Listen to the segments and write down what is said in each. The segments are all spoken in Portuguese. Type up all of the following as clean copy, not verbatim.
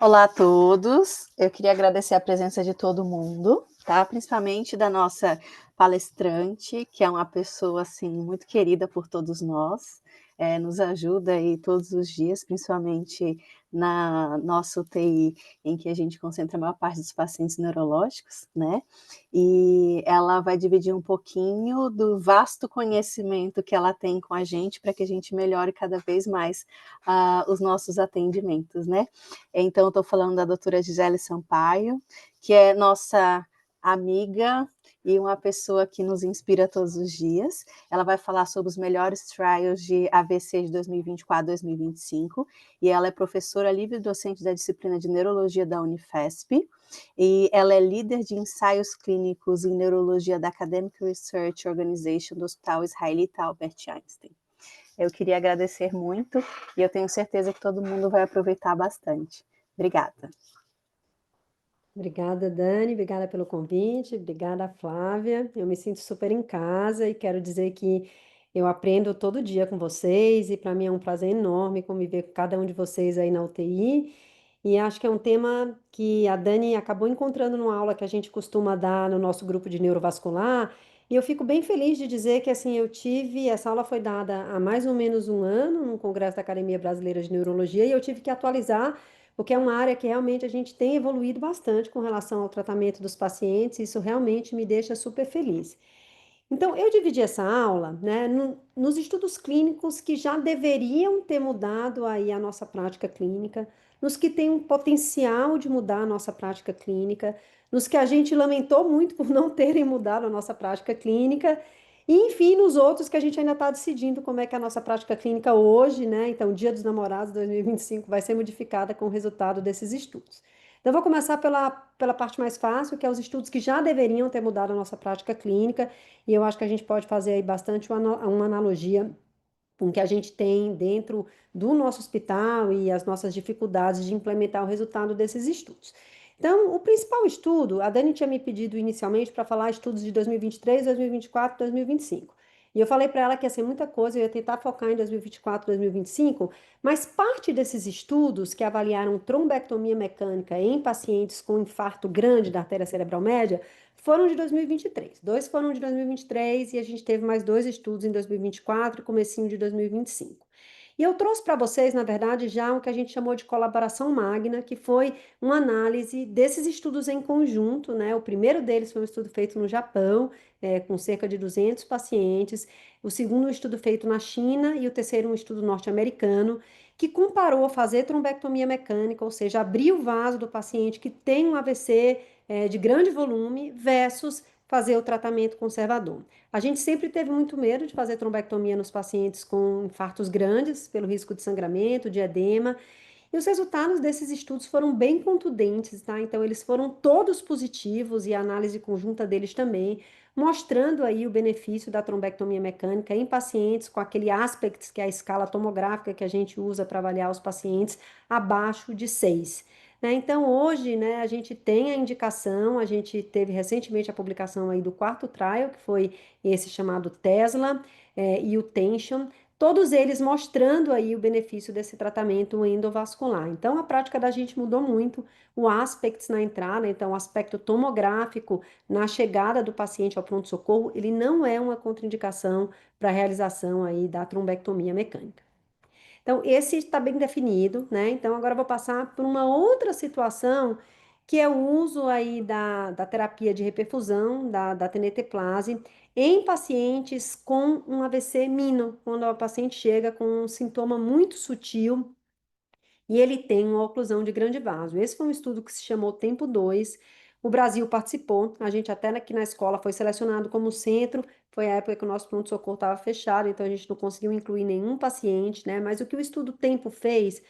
Olá a todos, eu queria agradecer a presença de todo mundo, tá? Principalmente da nossa palestrante, que é uma pessoa assim muito querida por todos nós, nos ajuda aí todos os dias, principalmente na nossa UTI, em que a gente concentra a maior parte dos pacientes neurológicos, né? E ela vai dividir um pouquinho do vasto conhecimento que ela tem com a gente para que a gente melhore cada vez mais os nossos atendimentos, né? Então, eu estou falando da doutora Gisele Sampaio, que é nossa amiga e uma pessoa que nos inspira todos os dias. Ela vai falar sobre os melhores trials de AVC de 2024 2025, e ela é professora livre docente da disciplina de neurologia da Unifesp, e ela é líder de ensaios clínicos em neurologia da Academic Research Organization do Hospital Israelita Albert Einstein. Eu queria agradecer muito e eu tenho certeza que todo mundo vai aproveitar bastante. Obrigada. Obrigada, Dani. Obrigada pelo convite. Obrigada, Flávia. Eu me sinto super em casa e quero dizer que eu aprendo todo dia com vocês e para mim é um prazer enorme conviver com cada um de vocês aí na UTI. E acho que é um tema que a Dani acabou encontrando numa aula que a gente costuma dar no nosso grupo de neurovascular. E eu fico bem feliz de dizer que assim essa aula foi dada há mais ou menos um ano no Congresso da Academia Brasileira de Neurologia e eu tive que atualizar porque é uma área que realmente a gente tem evoluído bastante com relação ao tratamento dos pacientes, isso realmente me deixa super feliz. Então, eu dividi essa aula, né, nos estudos clínicos que já deveriam ter mudado aí a nossa prática clínica, nos que têm um potencial de mudar a nossa prática clínica, nos que a gente lamentou muito por não terem mudado a nossa prática clínica, e enfim, nos outros que a gente ainda está decidindo como é que é a nossa prática clínica hoje, né? Então, Dia dos Namorados 2025 vai ser modificada com o resultado desses estudos. Então, eu vou começar pela parte mais fácil, que é os estudos que já deveriam ter mudado a nossa prática clínica, e eu acho que a gente pode fazer aí bastante uma analogia com o que a gente tem dentro do nosso hospital e as nossas dificuldades de implementar o resultado desses estudos. Então, o principal estudo, a Dani tinha me pedido inicialmente para falar estudos de 2023, 2024, 2025. E eu falei para ela que ia ser muita coisa, eu ia tentar focar em 2024, 2025, mas parte desses estudos que avaliaram trombectomia mecânica em pacientes com infarto grande da artéria cerebral média foram de 2023. Dois foram de 2023 e a gente teve mais dois estudos em 2024 e comecinho de 2025. E eu trouxe para vocês, na verdade, já o que a gente chamou de colaboração magna, que foi uma análise desses estudos em conjunto, né? O primeiro deles foi um estudo feito no Japão, com cerca de 200 pacientes. O segundo, um estudo feito na China e o terceiro, um estudo norte-americano, que comparou fazer trombectomia mecânica, ou seja, abrir o vaso do paciente que tem um AVC de grande volume versus fazer o tratamento conservador. A gente sempre teve muito medo de fazer trombectomia nos pacientes com infartos grandes, pelo risco de sangramento, de edema, e os resultados desses estudos foram bem contundentes, tá? Então, eles foram todos positivos e a análise conjunta deles também, mostrando aí o benefício da trombectomia mecânica em pacientes com aquele aspects, que é a escala tomográfica que a gente usa para avaliar os pacientes abaixo de 6. Né? Então, hoje, né, a gente tem a indicação, a gente teve recentemente a publicação aí do quarto trial, que foi esse chamado Tesla, e o Tension, todos eles mostrando aí o benefício desse tratamento endovascular. Então, a prática da gente mudou muito, o aspects na entrada, então o aspecto tomográfico na chegada do paciente ao pronto-socorro, ele não é uma contraindicação para a realização aí da trombectomia mecânica. Então, esse está bem definido, né? Então, agora eu vou passar por uma outra situação, que é o uso aí da terapia de reperfusão, da teneteplase, em pacientes com um AVC mino, quando o paciente chega com um sintoma muito sutil e ele tem uma oclusão de grande vaso. Esse foi um estudo que se chamou Tempo 2. O Brasil participou, a gente até aqui na escola foi selecionado como centro, foi a época que o nosso pronto-socorro estava fechado, então a gente não conseguiu incluir nenhum paciente, né? Mas o que o estudo Tempo fez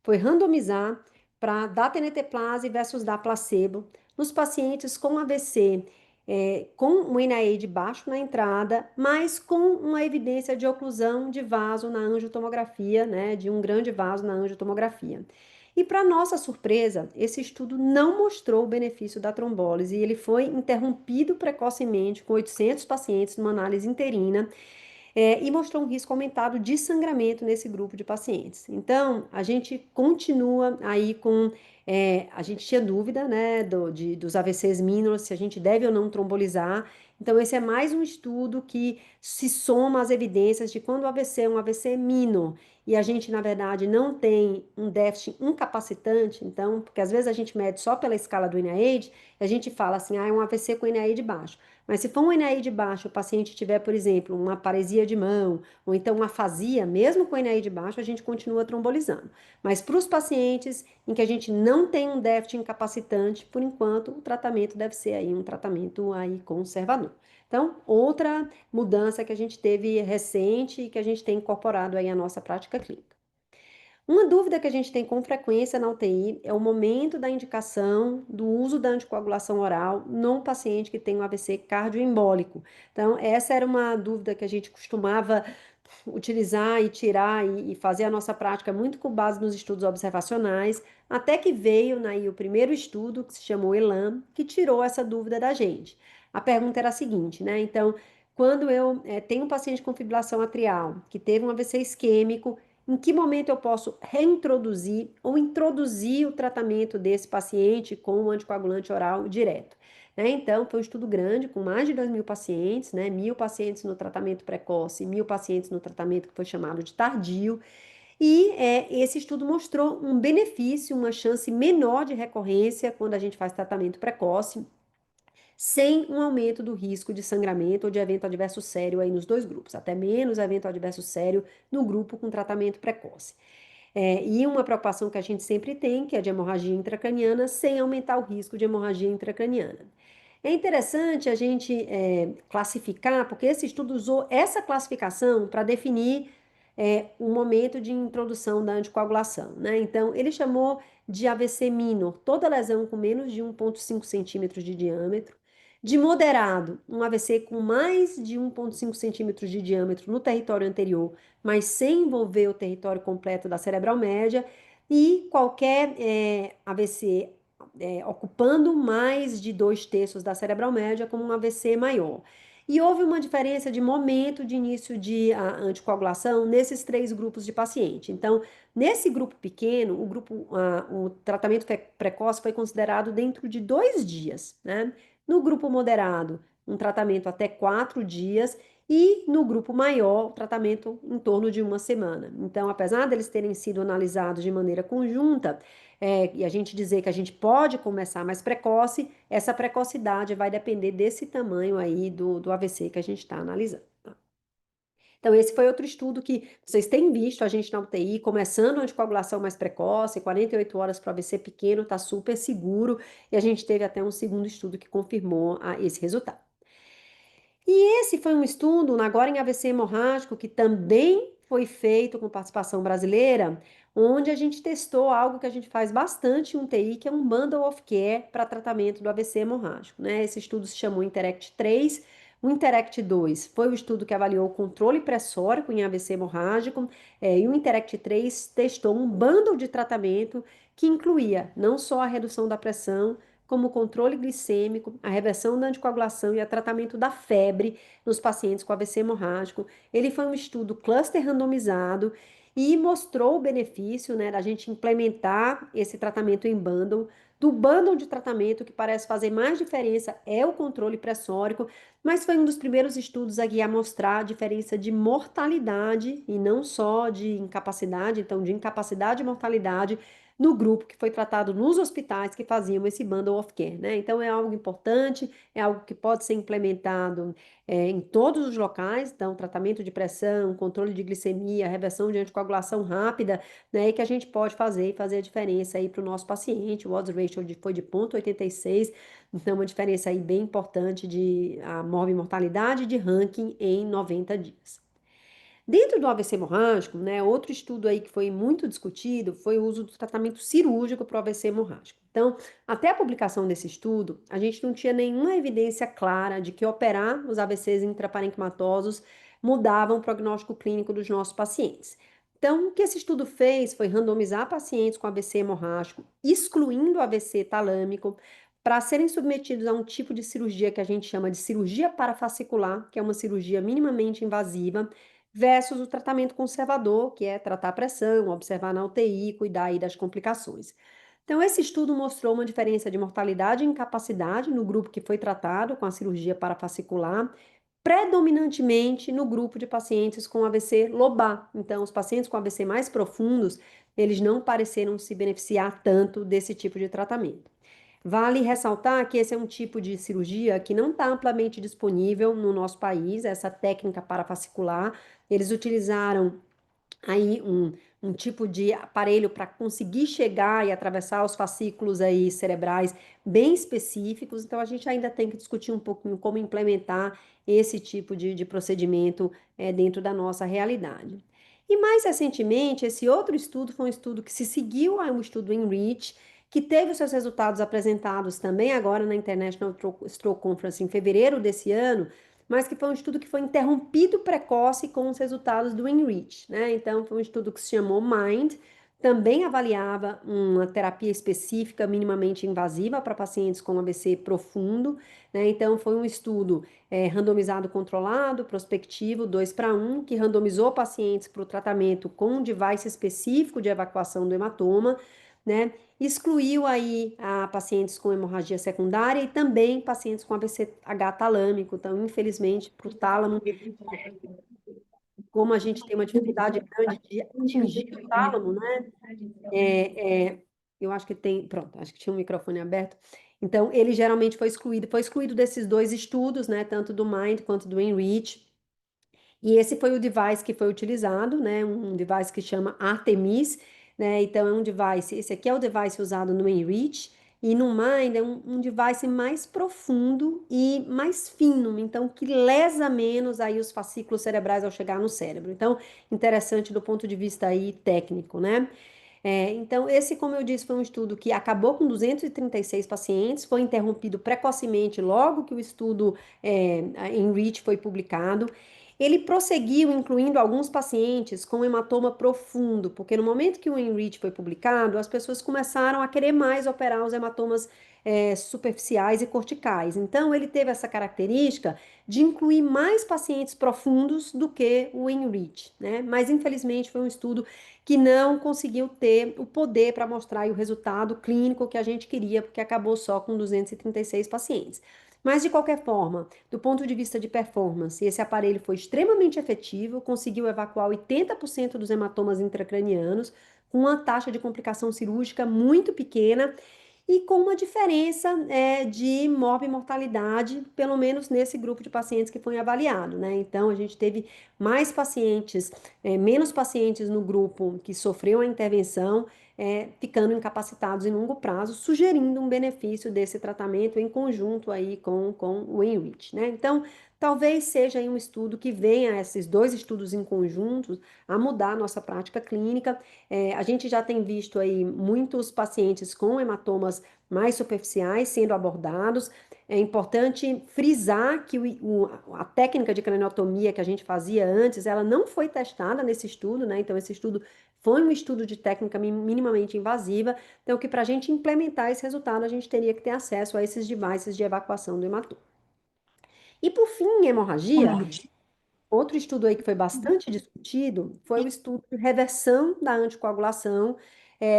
foi randomizar para dar teneteplase versus dar placebo nos pacientes com AVC, com um NIH baixo na entrada, mas com uma evidência de oclusão de vaso na angiotomografia, né, de um grande vaso na angiotomografia. E para nossa surpresa, esse estudo não mostrou o benefício da trombólise e ele foi interrompido precocemente com 800 pacientes numa análise interina e mostrou um risco aumentado de sangramento nesse grupo de pacientes. Então, a gente continua aí com. A gente tinha dúvida, né, dos AVCs mínimos, se a gente deve ou não trombolizar. Então, esse é mais um estudo que se soma às evidências de quando o AVC é um AVC mínimo e a gente, na verdade, não tem um déficit incapacitante, então, porque às vezes a gente mede só pela escala do NIH, e a gente fala assim, é um AVC com NIH baixo. Mas se for um NIH baixo, o paciente tiver, por exemplo, uma paresia de mão, ou então uma afasia, mesmo com NIH baixo, a gente continua trombolizando. Mas para os pacientes em que a gente não tem um déficit incapacitante, por enquanto, o tratamento deve ser aí um tratamento aí conservador. Então, outra mudança que a gente teve recente e que a gente tem incorporado aí à nossa prática clínica. Uma dúvida que a gente tem com frequência na UTI é o momento da indicação do uso da anticoagulação oral num paciente que tem um AVC cardioembólico. Então, essa era uma dúvida que a gente costumava utilizar e tirar e fazer a nossa prática muito com base nos estudos observacionais, até que veio aí o primeiro estudo, que se chamou ELAM, que tirou essa dúvida da gente. A pergunta era a seguinte, né? Então, quando eu tenho um paciente com fibrilação atrial que teve um AVC isquêmico, em que momento eu posso reintroduzir ou introduzir o tratamento desse paciente com o anticoagulante oral direto? Né? Então, foi um estudo grande, com mais de 2.000 pacientes, né? 1.000 pacientes no tratamento precoce, 1.000 pacientes no tratamento que foi chamado de tardio. E esse estudo mostrou um benefício, uma chance menor de recorrência quando a gente faz tratamento precoce, sem um aumento do risco de sangramento ou de evento adverso sério aí nos dois grupos, até menos evento adverso sério no grupo com tratamento precoce. E uma preocupação que a gente sempre tem, que é de hemorragia intracraniana, sem aumentar o risco de hemorragia intracraniana. É interessante a gente classificar, porque esse estudo usou essa classificação para definir o momento de introdução da anticoagulação, né? Então, ele chamou de AVC minor, toda lesão com menos de 1,5 centímetros de diâmetro, de moderado, um AVC com mais de 1,5 centímetros de diâmetro no território anterior, mas sem envolver o território completo da cerebral média, e qualquer AVC ocupando mais de 2/3 da cerebral média como um AVC maior. E houve uma diferença de momento de início de anticoagulação nesses três grupos de paciente. Então, nesse grupo pequeno, o tratamento precoce foi considerado dentro de 2 dias, né? No grupo moderado, um tratamento até 4 dias, e no grupo maior, o tratamento em torno de uma semana. Então, apesar deles terem sido analisados de maneira conjunta, e a gente dizer que a gente pode começar mais precoce, essa precocidade vai depender desse tamanho aí do AVC que a gente está analisando. Então, esse foi outro estudo que vocês têm visto a gente na UTI, começando a anticoagulação mais precoce, 48 horas para o AVC pequeno, está super seguro, e a gente teve até um segundo estudo que confirmou esse resultado. E esse foi um estudo, agora em AVC hemorrágico, que também foi feito com participação brasileira, onde a gente testou algo que a gente faz bastante em um TI, que é um Bundle of Care para tratamento do AVC hemorrágico, né? Esse estudo se chamou Interact 3. O Interact 2 foi o estudo que avaliou o controle pressórico em AVC hemorrágico, e o Interact 3 testou um bundle de tratamento que incluía não só a redução da pressão, como o controle glicêmico, a reversão da anticoagulação e o tratamento da febre nos pacientes com AVC hemorrágico. Ele foi um estudo cluster randomizado e mostrou o benefício, né, da gente implementar esse tratamento em bundle. Do bundle de tratamento, que parece fazer mais diferença é o controle pressórico, mas foi um dos primeiros estudos aqui a mostrar a diferença de mortalidade e não só de incapacidade, então de incapacidade e mortalidade no grupo que foi tratado nos hospitais que faziam esse bundle of care, né? Então é algo importante, é algo que pode ser implementado em todos os locais, então tratamento de pressão, controle de glicemia, reversão de anticoagulação rápida, né? E que a gente pode fazer e fazer a diferença aí para o nosso paciente. O odds ratio foi de 0,86, então uma diferença aí bem importante de a mortalidade de ranking em 90 dias. Dentro do AVC hemorrágico, né, outro estudo aí que foi muito discutido foi o uso do tratamento cirúrgico para o AVC hemorrágico. Então, até a publicação desse estudo, a gente não tinha nenhuma evidência clara de que operar os AVCs intraparenquimatosos mudavam o prognóstico clínico dos nossos pacientes. Então, o que esse estudo fez foi randomizar pacientes com AVC hemorrágico, excluindo o AVC talâmico, para serem submetidos a um tipo de cirurgia que a gente chama de cirurgia parafascicular, que é uma cirurgia minimamente invasiva, versus o tratamento conservador, que é tratar a pressão, observar na UTI, cuidar aí das complicações. Então, esse estudo mostrou uma diferença de mortalidade e incapacidade no grupo que foi tratado com a cirurgia parafascicular, predominantemente no grupo de pacientes com AVC lobar. Então, os pacientes com AVC mais profundos, eles não pareceram se beneficiar tanto desse tipo de tratamento. Vale ressaltar que esse é um tipo de cirurgia que não está amplamente disponível no nosso país, essa técnica parafascicular. Eles utilizaram aí um tipo de aparelho para conseguir chegar e atravessar os fascículos aí cerebrais bem específicos, então a gente ainda tem que discutir um pouquinho como implementar esse tipo de procedimento dentro da nossa realidade. E mais recentemente, esse outro estudo foi um estudo que se seguiu a um estudo ENRICH, que teve os seus resultados apresentados também agora na International Stroke Conference em fevereiro desse ano, mas que foi um estudo que foi interrompido precoce com os resultados do ENRICH, né? Então, foi um estudo que se chamou MIND, também avaliava uma terapia específica minimamente invasiva para pacientes com AVC profundo, né? Então, foi um estudo randomizado controlado, prospectivo, 2:1, que randomizou pacientes para o tratamento com um device específico de evacuação do hematoma, né? Excluiu aí pacientes com hemorragia secundária e também pacientes com AVCH talâmico. Então, infelizmente, para o tálamo, como a gente tem uma dificuldade grande de atingir o tálamo, né? Eu acho que tem, pronto, acho que tinha um microfone aberto. Então, ele geralmente foi excluído desses dois estudos, né? Tanto do MIND quanto do ENRICH. E esse foi o device que foi utilizado, né? Um device que chama Artemis, né? Então é um device, esse aqui é o device usado no Enrich, e no Mind é um device mais profundo e mais fino, então que lesa menos aí os fascículos cerebrais ao chegar no cérebro. Então, interessante do ponto de vista aí técnico, né? Então, esse, como eu disse, foi um estudo que acabou com 236 pacientes, foi interrompido precocemente logo que o estudo Enrich foi publicado. Ele prosseguiu, incluindo alguns pacientes com hematoma profundo, porque no momento que o Enrich foi publicado, as pessoas começaram a querer mais operar os hematomas superficiais e corticais. Então, ele teve essa característica de incluir mais pacientes profundos do que o Enrich, né? Mas, infelizmente, foi um estudo que não conseguiu ter o poder para mostrar o resultado clínico que a gente queria, porque acabou só com 236 pacientes. Mas, de qualquer forma, do ponto de vista de performance, esse aparelho foi extremamente efetivo, conseguiu evacuar 80% dos hematomas intracranianos, com uma taxa de complicação cirúrgica muito pequena e com uma diferença de morbimortalidade, pelo menos nesse grupo de pacientes que foi avaliado, né? Então, a gente teve mais pacientes, menos pacientes no grupo que sofreu a intervenção, ficando incapacitados em longo prazo, sugerindo um benefício desse tratamento em conjunto aí com o Enrich, né? Então, talvez seja aí um estudo que venha, esses dois estudos em conjunto, a mudar a nossa prática clínica. A gente já tem visto aí muitos pacientes com hematomas mais superficiais sendo abordados. É importante frisar que a técnica de craniotomia que a gente fazia antes, ela não foi testada nesse estudo, né? Então, esse estudo foi um estudo de técnica minimamente invasiva. Então, que para a gente implementar esse resultado, a gente teria que ter acesso a esses devices de evacuação do hematoma. E por fim, em hemorragia, outro estudo aí que foi bastante discutido foi o estudo de reversão da anticoagulação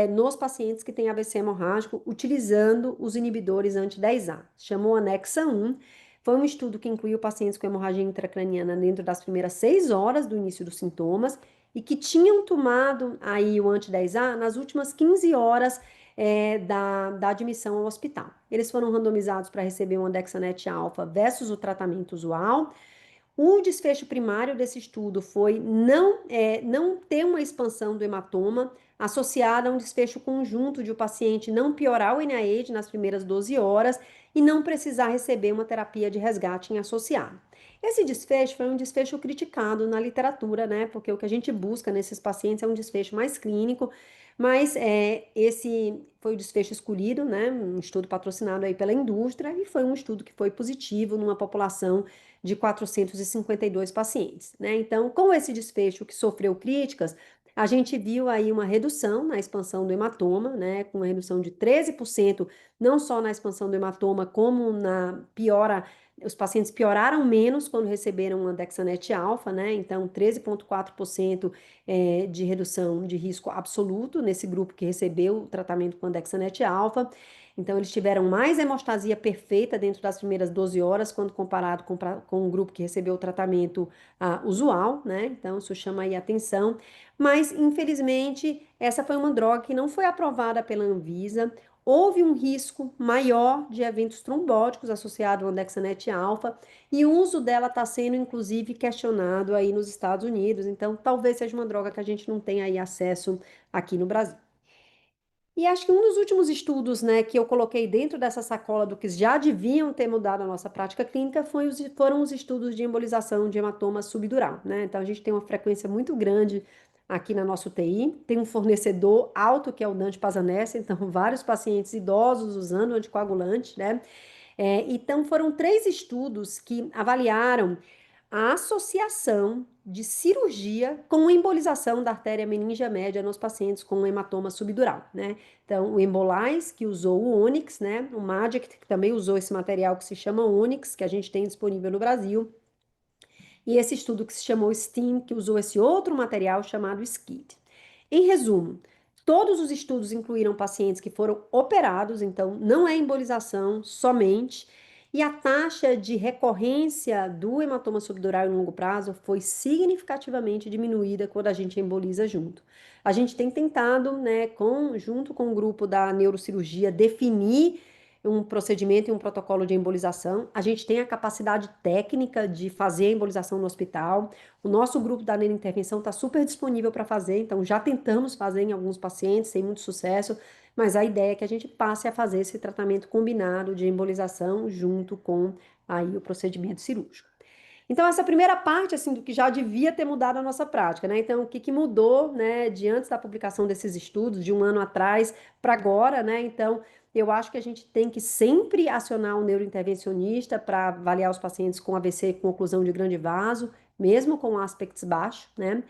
nos pacientes que têm AVC hemorrágico utilizando os inibidores anti-10A. Chamou Anexa 1. Foi um estudo que incluiu pacientes com hemorragia intracraniana dentro das primeiras 6 horas do início dos sintomas e que tinham tomado aí o anti-10A nas últimas 15 horas da admissão ao hospital. Eles foram randomizados para receber um Andexanet alfa versus o tratamento usual. O desfecho primário desse estudo foi não ter uma expansão do hematoma associada a um desfecho conjunto de o paciente não piorar o NIH nas primeiras 12 horas e não precisar receber uma terapia de resgate em associado. Esse desfecho foi um desfecho criticado na literatura, né? Porque o que a gente busca nesses pacientes é um desfecho mais clínico, mas esse foi o desfecho escolhido, né? Um estudo patrocinado aí pela indústria e foi um estudo que foi positivo numa população de 452 pacientes, né? Então, com esse desfecho que sofreu críticas, a gente viu aí uma redução na expansão do hematoma, né, com uma redução de 13%, não só na expansão do hematoma, como na piora, os pacientes pioraram menos quando receberam a Dexanet alfa, né, então 13,4% de redução de risco absoluto nesse grupo que recebeu o tratamento com a Dexanet alfa. Então, eles tiveram mais hemostasia perfeita dentro das primeiras 12 horas, quando comparado com o grupo que recebeu o tratamento usual, né? Então, isso chama aí atenção. Mas, infelizmente, essa foi uma droga que não foi aprovada pela Anvisa. Houve um risco maior de eventos trombóticos associado ao Andexanet alfa e o uso dela está sendo, inclusive, questionado aí nos Estados Unidos. Então, talvez seja uma droga que a gente não tenha aí acesso aqui no Brasil. E acho que um dos últimos estudos, né, que eu coloquei dentro dessa sacola do que já deviam ter mudado a nossa prática clínica foram os estudos de embolização de hematoma subdural, né? Então a gente tem uma frequência muito grande aqui na nossa UTI, tem um fornecedor alto que é o Dante Pazanese, então vários pacientes idosos usando anticoagulante, né? Então foram 3 estudos que avaliaram a associação de cirurgia com embolização da artéria meningia média nos pacientes com hematoma subdural, né? Então, o Embolize, que usou o Onyx, né? O Magic, que também usou esse material que se chama Onyx, que a gente tem disponível no Brasil. E esse estudo que se chamou STEAM, que usou esse outro material chamado SKID. Em resumo, todos os estudos incluíram pacientes que foram operados, então não é embolização somente, e a taxa de recorrência do hematoma subdural em longo prazo foi significativamente diminuída quando a gente emboliza junto. A gente tem tentado, né, junto com o grupo da neurocirurgia, definir um procedimento e um protocolo de embolização. A gente tem a capacidade técnica de fazer a embolização no hospital. O nosso grupo da neurointervenção está super disponível para fazer, então já tentamos fazer em alguns pacientes, sem muito sucesso, mas a ideia é que a gente passe a fazer esse tratamento combinado de embolização junto com aí o procedimento cirúrgico. Então, essa primeira parte, assim, do que já devia ter mudado a nossa prática, né? Então, o que mudou, né, de antes da publicação desses estudos, de um ano atrás para agora, né? Então, eu acho que a gente tem que sempre acionar um neurointervencionista para avaliar os pacientes com AVC com oclusão de grande vaso, mesmo com aspects baixos, né?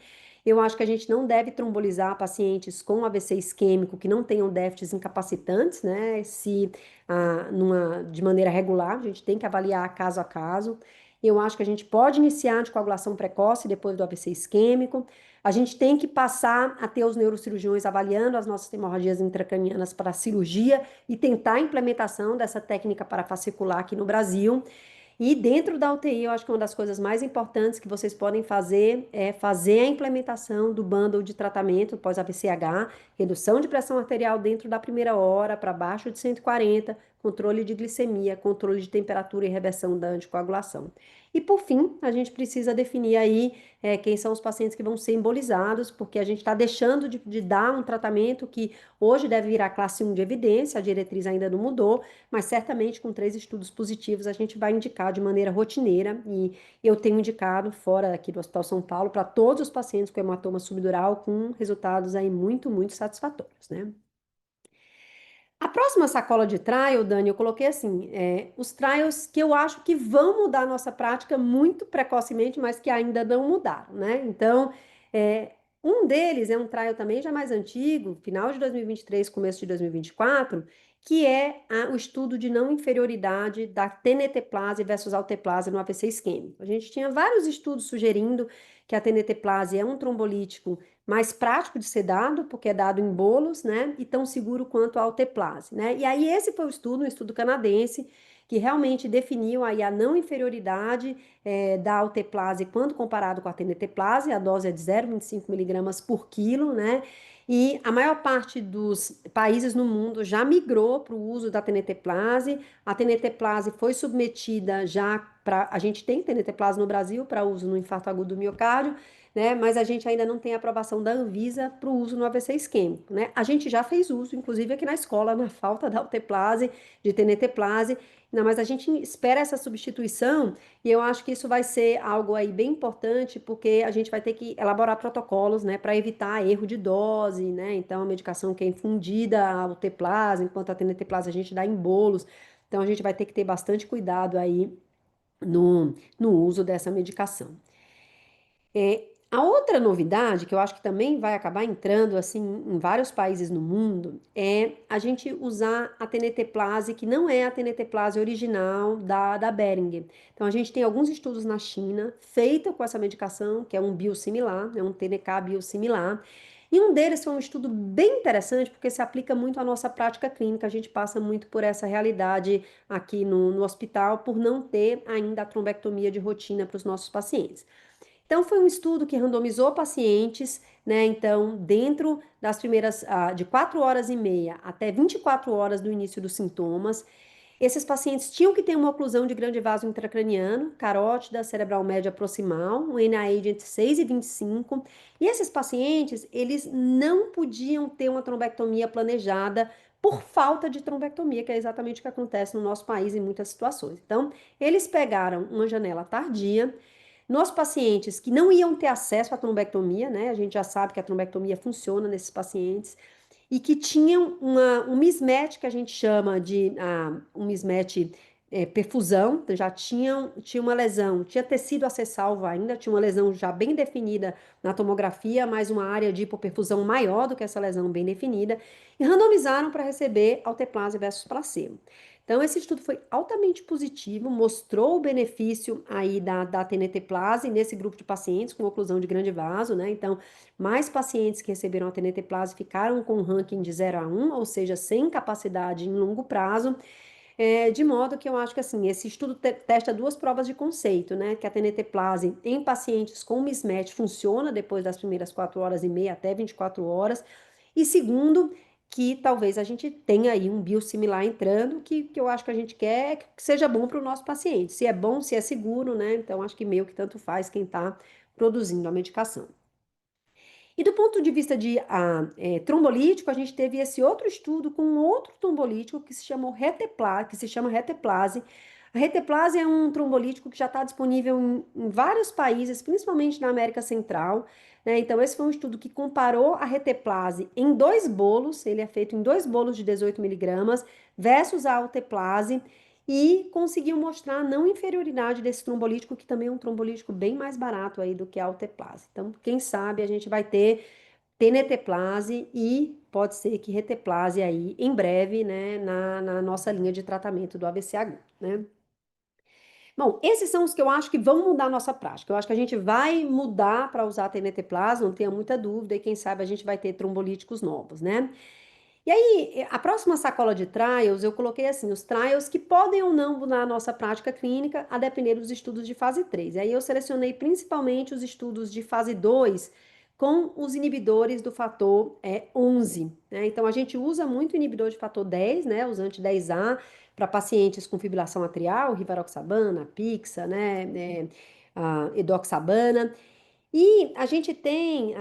Eu acho que a gente não deve trombolizar pacientes com AVC isquêmico que não tenham déficits incapacitantes, né? De maneira regular, a gente tem que avaliar caso a caso. Eu acho que a gente pode iniciar a anticoagulação precoce depois do AVC isquêmico. A gente tem que passar a ter os neurocirurgiões avaliando as nossas hemorragias intracranianas para cirurgia e tentar a implementação dessa técnica parafascicular aqui no Brasil. E dentro da UTI, eu acho que uma das coisas mais importantes que vocês podem fazer é fazer a implementação do bundle de tratamento pós-AVCH, redução de pressão arterial dentro da primeira hora para baixo de 140, controle de glicemia, controle de temperatura e reversão da anticoagulação. E por fim, a gente precisa definir aí quem são os pacientes que vão ser embolizados, porque a gente está deixando de dar um tratamento que hoje deve virar classe 1 de evidência, a diretriz ainda não mudou, mas certamente com 3 estudos positivos a gente vai indicar de maneira rotineira e eu tenho indicado fora aqui do Hospital São Paulo para todos os pacientes com hematoma subdural com resultados aí muito, muito satisfatórios, né? A próxima sacola de trial, Dani, eu coloquei assim, os trials que eu acho que vão mudar a nossa prática muito precocemente, mas que ainda não mudaram, né? Então, um deles é um trial também já mais antigo, final de 2023, começo de 2024, que é o estudo de não inferioridade da tenetoplase versus alteplase no AVC isquêmico. A gente tinha vários estudos sugerindo que a tenetoplase é um trombolítico mais prático de ser dado, porque é dado em bolos, né? E tão seguro quanto a alteplase, né? E aí esse foi o estudo, um estudo canadense, que realmente definiu aí a não inferioridade da alteplase quando comparado com a tenetoplase, a dose é de 0,25 miligramas por quilo, né? E a maior parte dos países no mundo já migrou para o uso da tenetoplase. A tenetoplase foi submetida já para... A gente tem tenetoplase no Brasil para uso no infarto agudo do miocárdio, né? Mas a gente ainda não tem aprovação da Anvisa para o uso no AVC isquêmico, né? A gente já fez uso, inclusive aqui na escola, na falta da alteplase, de tenetoplase, não, mas a gente espera essa substituição e eu acho que isso vai ser algo aí bem importante, porque a gente vai ter que elaborar protocolos, né, para evitar erro de dose, né? Então, a medicação que é infundida, a alteplase, enquanto a tenetoplase a gente dá em bolos. Então, a gente vai ter que ter bastante cuidado aí no uso dessa medicação. A outra novidade, que eu acho que também vai acabar entrando assim em vários países no mundo, é a gente usar a tenetoplase, que não é a tenetoplase original da Behringer. Então, a gente tem alguns estudos na China feita com essa medicação, que é um biosimilar, é um TNK biosimilar. E um deles foi um estudo bem interessante, porque se aplica muito à nossa prática clínica. A gente passa muito por essa realidade aqui no hospital, por não ter ainda a trombectomia de rotina para os nossos pacientes. Então, foi um estudo que randomizou pacientes, né? Então, dentro das primeiras, de 4 horas e meia até 24 horas do início dos sintomas, esses pacientes tinham que ter uma oclusão de grande vaso intracraniano, carótida, cerebral média proximal, um NIH entre 6 e 25. E esses pacientes, eles não podiam ter uma trombectomia planejada por falta de trombectomia, que é exatamente o que acontece no nosso país em muitas situações. Então, eles pegaram uma janela tardia. Nos pacientes que não iam ter acesso à trombectomia, né? A gente já sabe que a trombectomia funciona nesses pacientes, e que tinham um mismatch que a gente chama de um mismatch perfusão, então já tinha uma lesão, tinha tecido a ser salvo ainda, tinha uma lesão já bem definida na tomografia, mas uma área de hipoperfusão maior do que essa lesão bem definida, e randomizaram para receber alteplase versus placebo. Então, esse estudo foi altamente positivo, mostrou o benefício aí da TNT-plase nesse grupo de pacientes com oclusão de grande vaso, né? Então, mais pacientes que receberam a TNT-plase ficaram com um ranking de 0 a 1, ou seja, sem capacidade em longo prazo, de modo que eu acho que assim, esse estudo testa duas provas de conceito, né? Que a TNT-plase em pacientes com mismatch funciona depois das primeiras 4 horas e meia até 24 horas, e segundo, que talvez a gente tenha aí um biosimilar entrando, que eu acho que a gente quer que seja bom para o nosso paciente. Se é bom, se é seguro, né? Então, acho que meio que tanto faz quem está produzindo a medicação. E do ponto de vista de trombolítico, a gente teve esse outro estudo com um outro trombolítico que se chamou Reteplase, que se chama Reteplase. A Reteplase é um trombolítico que já está disponível em vários países, principalmente na América Central, né? Então, esse foi um estudo que comparou a Reteplase em dois bolos, ele é feito em dois bolos de 18 miligramas, versus a Alteplase, e conseguiu mostrar a não inferioridade desse trombolítico, que também é um trombolítico bem mais barato aí do que a alteplase. Então, quem sabe a gente vai ter teneteplase e pode ser que reteplase aí em breve, né, na nossa linha de tratamento do AVC agudo, né? Bom, esses são os que eu acho que vão mudar a nossa prática. Eu acho que a gente vai mudar para usar teneteplase, não tenha muita dúvida, e quem sabe a gente vai ter trombolíticos novos, né? E aí, a próxima sacola de trials, eu coloquei assim, os trials que podem ou não mudar a nossa prática clínica, a depender dos estudos de fase 3. E aí eu selecionei principalmente os estudos de fase 2 com os inibidores do fator 11, né? Então, a gente usa muito o inibidor de fator 10, né? Os anti-10A, para pacientes com fibrilação atrial, rivaroxabana, pixa, né? A edoxabana. E a gente tem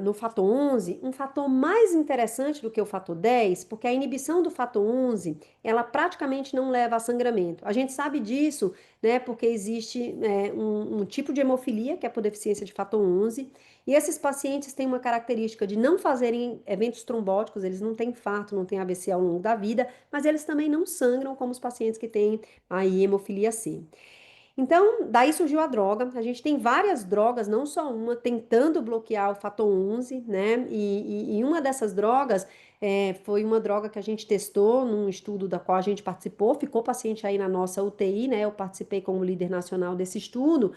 no fator 11 um fator mais interessante do que o fator 10, porque a inibição do fator 11, ela praticamente não leva a sangramento. A gente sabe disso, né, porque existe um tipo de hemofilia, que é por deficiência de fator 11, e esses pacientes têm uma característica de não fazerem eventos trombóticos, eles não têm infarto, não têm AVC ao longo da vida, mas eles também não sangram como os pacientes que têm aí hemofilia C. Então, daí surgiu a droga. A gente tem várias drogas, não só uma, tentando bloquear o fator 11, né? E uma dessas drogas foi uma droga que a gente testou num estudo da qual a gente participou, ficou paciente aí na nossa UTI, né? Eu participei como líder nacional desse estudo,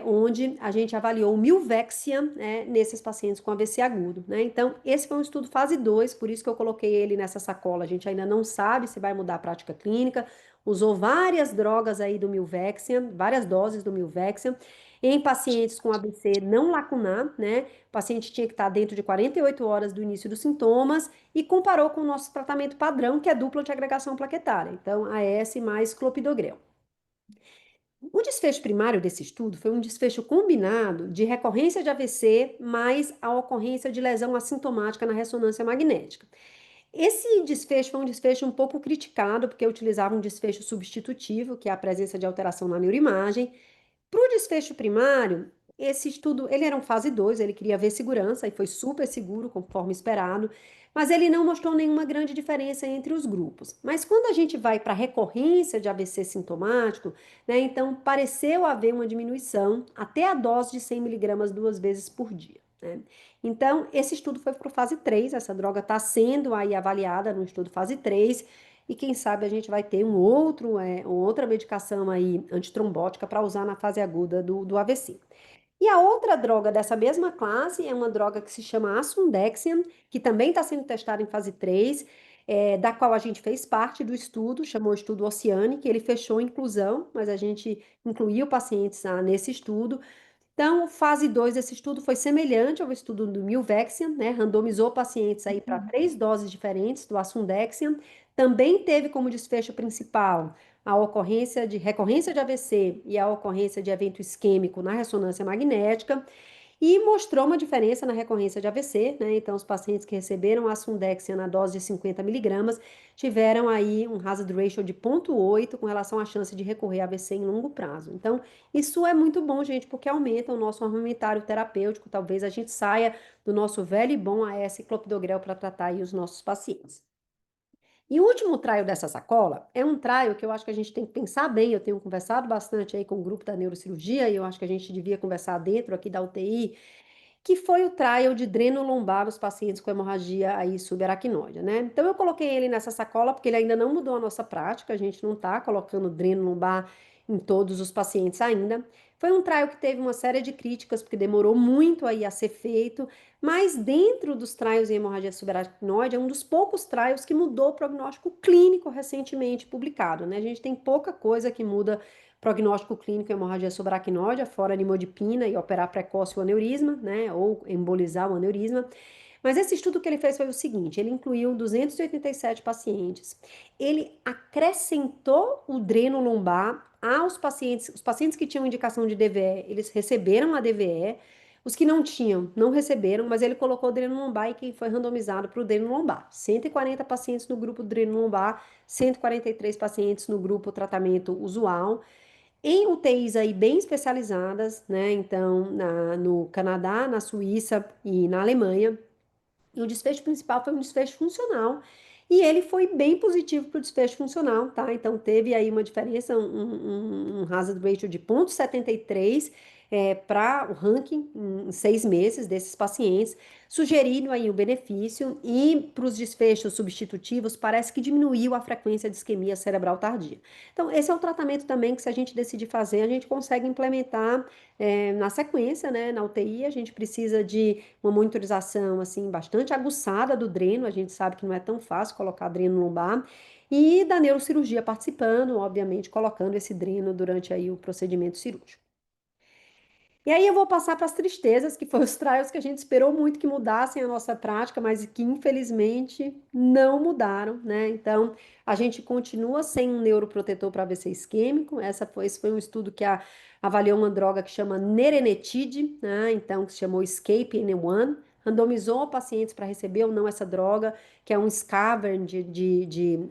onde a gente avaliou o milvexian, nesses pacientes com AVC agudo, né? Então, esse foi um estudo fase 2, por isso que eu coloquei ele nessa sacola. A gente ainda não sabe se vai mudar a prática clínica, usou várias drogas aí do milvexian, várias doses do milvexian, em pacientes com AVC não lacunar, né? O paciente tinha que estar dentro de 48 horas do início dos sintomas e comparou com o nosso tratamento padrão, que é dupla antiagregação plaquetária, então AS mais clopidogrel. O desfecho primário desse estudo foi um desfecho combinado de recorrência de AVC mais a ocorrência de lesão assintomática na ressonância magnética. Esse desfecho foi um desfecho um pouco criticado, porque utilizava um desfecho substitutivo, que é a presença de alteração na neuroimagem. Para o desfecho primário, esse estudo, ele era um fase 2, ele queria ver segurança, e foi super seguro, conforme esperado, mas ele não mostrou nenhuma grande diferença entre os grupos. Mas quando a gente vai para a recorrência de AVC sintomático, né, então pareceu haver uma diminuição até a dose de 100 miligramas 2 vezes por dia. Né? Então, esse estudo foi para fase 3, essa droga está sendo aí avaliada no estudo fase 3, e quem sabe a gente vai ter outra medicação aí antitrombótica para usar na fase aguda do AVC. E a outra droga dessa mesma classe é uma droga que se chama Asundexian, que também está sendo testada em fase 3, da qual a gente fez parte do estudo, chamou Estudo Oceanic, ele fechou inclusão, mas a gente incluiu pacientes nesse estudo. Então, fase 2 desse estudo foi semelhante ao estudo do Milvexian, né? Randomizou pacientes aí para 3 doses diferentes do Asundexian. Também teve como desfecho principal a ocorrência de recorrência de AVC e a ocorrência de evento isquêmico na ressonância magnética. E mostrou uma diferença na recorrência de AVC, né? Então, os pacientes que receberam a Sundexia na dose de 50 miligramas tiveram aí um hazard ratio de 0,8 com relação à chance de recorrer a AVC em longo prazo. Então, isso é muito bom, gente, porque aumenta o nosso armamentário terapêutico. Talvez a gente saia do nosso velho e bom AS clopidogrel para tratar aí os nossos pacientes. E o último trial dessa sacola é um trial que eu acho que a gente tem que pensar bem. Eu tenho conversado bastante aí com o grupo da neurocirurgia e eu acho que a gente devia conversar dentro aqui da UTI, que foi o trial de dreno lombar nos pacientes com hemorragia aí subaracnoide, né? Então eu coloquei ele nessa sacola porque ele ainda não mudou a nossa prática, a gente não está colocando dreno lombar em todos os pacientes ainda. Foi um trial que teve uma série de críticas porque demorou muito aí a ser feito, mas dentro dos trials em hemorragia subaracnoide é um dos poucos trials que mudou o prognóstico clínico recentemente publicado, né? A gente tem pouca coisa que muda prognóstico clínico em hemorragia subaracnoide, fora a nimodipina e operar precoce o aneurisma, né, ou embolizar o aneurisma. Mas esse estudo que ele fez foi o seguinte, ele incluiu 287 pacientes, ele acrescentou o dreno lombar aos pacientes, os pacientes que tinham indicação de DVE, eles receberam a DVE, os que não tinham, não receberam, mas ele colocou o dreno lombar e quem foi randomizado para o dreno lombar. 140 pacientes no grupo dreno lombar, 143 pacientes no grupo tratamento usual, em UTIs aí bem especializadas, né? Então, no Canadá, na Suíça e na Alemanha. E o desfecho principal foi um desfecho funcional. E ele foi bem positivo para o desfecho funcional, tá? Então, teve aí uma diferença, um hazard ratio de 0,73 para o ranking em 6 meses desses pacientes, sugerindo aí o benefício e para os desfechos substitutivos, parece que diminuiu a frequência de isquemia cerebral tardia. Então, esse é o tratamento também que se a gente decidir fazer, a gente consegue implementar na sequência, né? Na UTI, a gente precisa de uma monitorização assim bastante aguçada do dreno, a gente sabe que não é tão fácil colocar dreno lombar, e da neurocirurgia participando, obviamente, colocando esse dreno durante aí o procedimento cirúrgico. E aí eu vou passar para as tristezas, que foram os trials que a gente esperou muito que mudassem a nossa prática, mas que infelizmente não mudaram, né? Então, a gente continua sem um neuroprotetor para AVC isquêmico. Esse foi um estudo que avaliou uma droga que chama nerenetide, né? Então, que se chamou Escape N1, randomizou pacientes para receber ou não essa droga, que é um scavenger de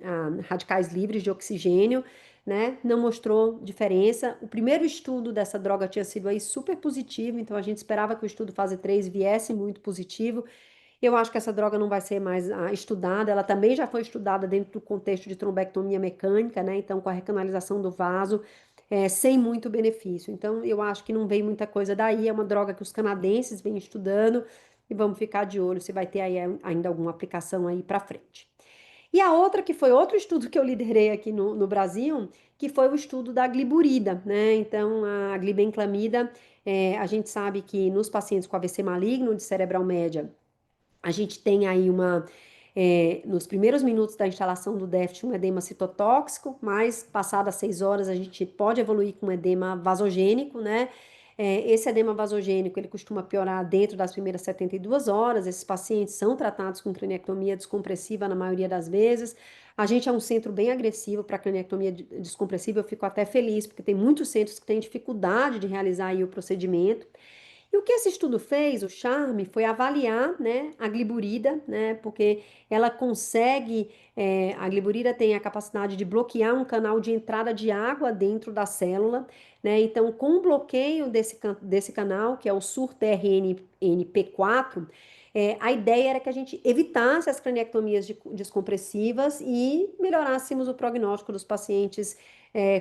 radicais livres de oxigênio, né? Não mostrou diferença. O primeiro estudo dessa droga tinha sido aí super positivo, então a gente esperava que o estudo fase 3 viesse muito positivo. Eu acho que essa droga não vai ser mais estudada, ela também já foi estudada dentro do contexto de trombectomia mecânica, né? Então, com a recanalização do vaso, sem muito benefício. Então, eu acho que não vem muita coisa daí, é uma droga que os canadenses vêm estudando e vamos ficar de olho se vai ter aí ainda alguma aplicação aí para frente. E a outra, que foi outro estudo que eu liderei aqui no Brasil, que foi o estudo da gliburida, né? Então, a glibenclamida, a gente sabe que nos pacientes com AVC maligno de cerebral média, a gente tem aí nos primeiros minutos da instalação do déficit, um edema citotóxico, mas passadas 6 horas a gente pode evoluir com um edema vasogênico, né? Esse edema vasogênico, ele costuma piorar dentro das primeiras 72 horas. Esses pacientes são tratados com craniotomia descompressiva na maioria das vezes. A gente é um centro bem agressivo para craniotomia descompressiva. Eu fico até feliz, porque tem muitos centros que têm dificuldade de realizar aí o procedimento. E o que esse estudo fez, o charme, foi avaliar, né, a gliburida, né, porque ela consegue, a gliburida tem a capacidade de bloquear um canal de entrada de água dentro da célula, né, então com o bloqueio desse canal, que é o SUR-TRNP4, A ideia era que a gente evitasse as craniectomias descompressivas e melhorássemos o prognóstico dos pacientes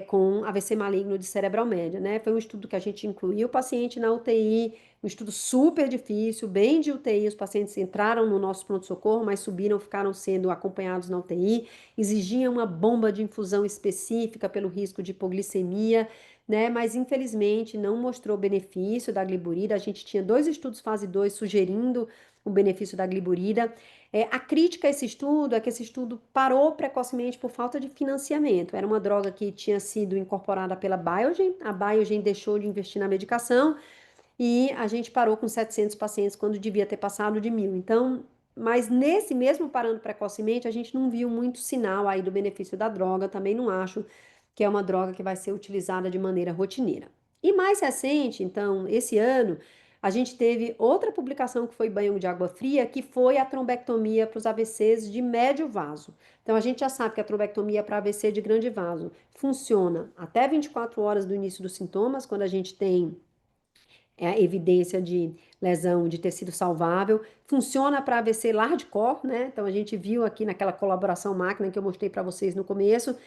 com AVC maligno de cerebral média, né? Foi um estudo que a gente incluiu o paciente na UTI, um estudo super difícil, bem de UTI, os pacientes entraram no nosso pronto-socorro, mas subiram, ficaram sendo acompanhados na UTI, exigia uma bomba de infusão específica pelo risco de hipoglicemia, né? Mas infelizmente não mostrou benefício da gliburida. A gente tinha dois estudos fase 2 sugerindo o benefício da gliburida. A crítica a esse estudo é que esse estudo parou precocemente por falta de financiamento. Era uma droga que tinha sido incorporada pela Biogen, a Biogen deixou de investir na medicação e a gente parou com 700 pacientes quando devia ter passado de 1.000. Então, mas nesse mesmo parando precocemente, a gente não viu muito sinal aí do benefício da droga, também não acho que é uma droga que vai ser utilizada de maneira rotineira. E mais recente, então, esse ano, a gente teve outra publicação que foi banho de água fria, que foi a trombectomia para os AVCs de médio vaso. Então, a gente já sabe que a trombectomia para AVC de grande vaso funciona até 24 horas do início dos sintomas, quando a gente tem a evidência de lesão de tecido salvável. Funciona para AVC large core, né? Então, a gente viu aqui naquela colaboração máquina que eu mostrei para vocês no começo.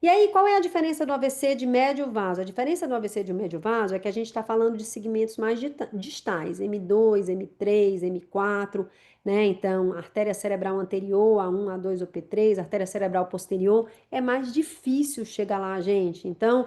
E aí, qual é a diferença do AVC de médio vaso? A diferença do AVC de médio vaso é que a gente está falando de segmentos mais distais, M2, M3, M4, né? Então, artéria cerebral anterior, A1, A2 ou P3, artéria cerebral posterior, é mais difícil chegar lá, gente. Então,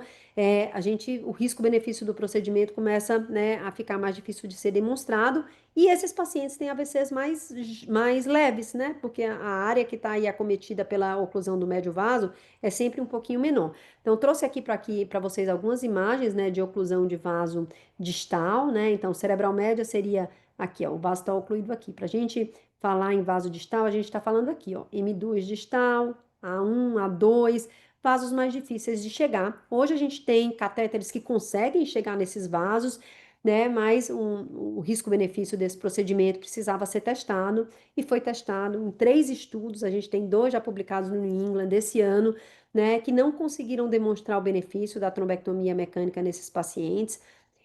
o risco-benefício do procedimento começa, né, a ficar mais difícil de ser demonstrado, e esses pacientes têm AVCs mais leves, né? Porque a área que está aí acometida pela oclusão do médio vaso é sempre um pouquinho menor. Então, eu trouxe aqui para vocês algumas imagens, né, de oclusão de vaso distal, né? Então, cerebral média seria aqui, ó, o vaso está ocluído aqui. Para a gente falar em vaso distal, a gente está falando aqui, ó, M2 distal, A1, A2, vasos mais difíceis de chegar. Hoje a gente tem catéteres que conseguem chegar nesses vasos, né? Mas o risco-benefício desse procedimento precisava ser testado e foi testado em 3 estudos. A gente tem 2 já publicados no New England desse ano, né? Que não conseguiram demonstrar o benefício da trombectomia mecânica nesses pacientes.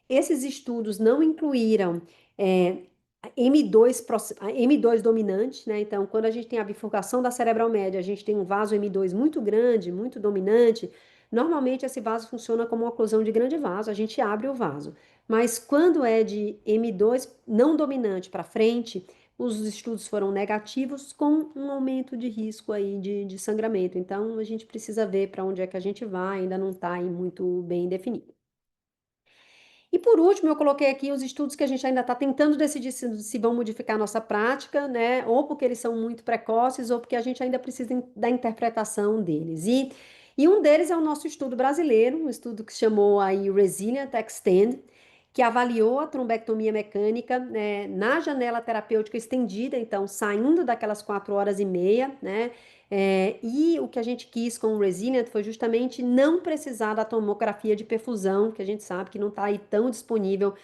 Esses estudos não incluíram é, M2 dominante, né? Então, quando a gente tem a bifurcação da cerebral média, a gente tem um vaso M2 muito grande, muito dominante. Normalmente, esse vaso funciona como uma oclusão de grande vaso, a gente abre o vaso. Mas quando é de M2 não dominante para frente, os estudos foram negativos com um aumento de risco aí de sangramento. Então, a gente precisa ver para onde é que a gente vai, ainda não está aí muito bem definido. E por último, eu coloquei aqui os estudos que a gente ainda está tentando decidir se vão modificar a nossa prática, né? Ou porque eles são muito precoces, ou porque a gente ainda precisa da interpretação deles. E um deles é o nosso estudo brasileiro, um estudo que se chamou aí Resilient Extend, que avaliou a trombectomia mecânica, né, na janela terapêutica estendida, então saindo daquelas 4 horas e meia, né? E o que a gente quis com o Resilient foi justamente não precisar da tomografia de perfusão, que a gente sabe que não está aí tão disponível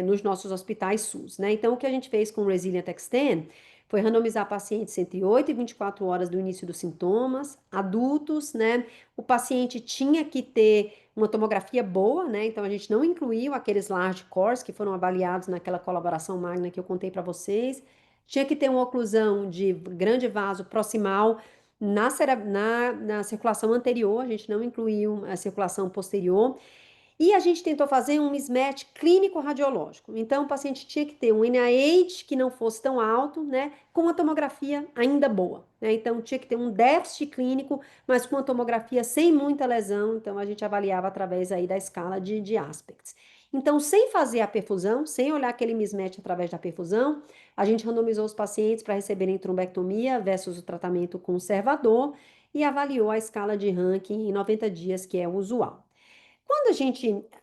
nos nossos hospitais SUS, né? Então, o que a gente fez com o Resilient Extend foi randomizar pacientes entre 8 e 24 horas do início dos sintomas, adultos, né? O paciente tinha que ter uma tomografia boa, né? Então, a gente não incluiu aqueles large cores que foram avaliados naquela colaboração magna que eu contei para vocês. Tinha que ter uma oclusão de grande vaso proximal na circulação anterior, a gente não incluiu a circulação posterior. E a gente tentou fazer um mismatch clínico-radiológico. Então, o paciente tinha que ter um NIH que não fosse tão alto, né, com uma tomografia ainda boa, né? Então, tinha que ter um déficit clínico, mas com uma tomografia sem muita lesão. Então, a gente avaliava através aí da escala de aspects. Então, sem fazer a perfusão, sem olhar aquele mismatch através da perfusão, a gente randomizou os pacientes para receberem trombectomia versus o tratamento conservador e avaliou a escala de ranking em 90 dias, que é o usual. Quando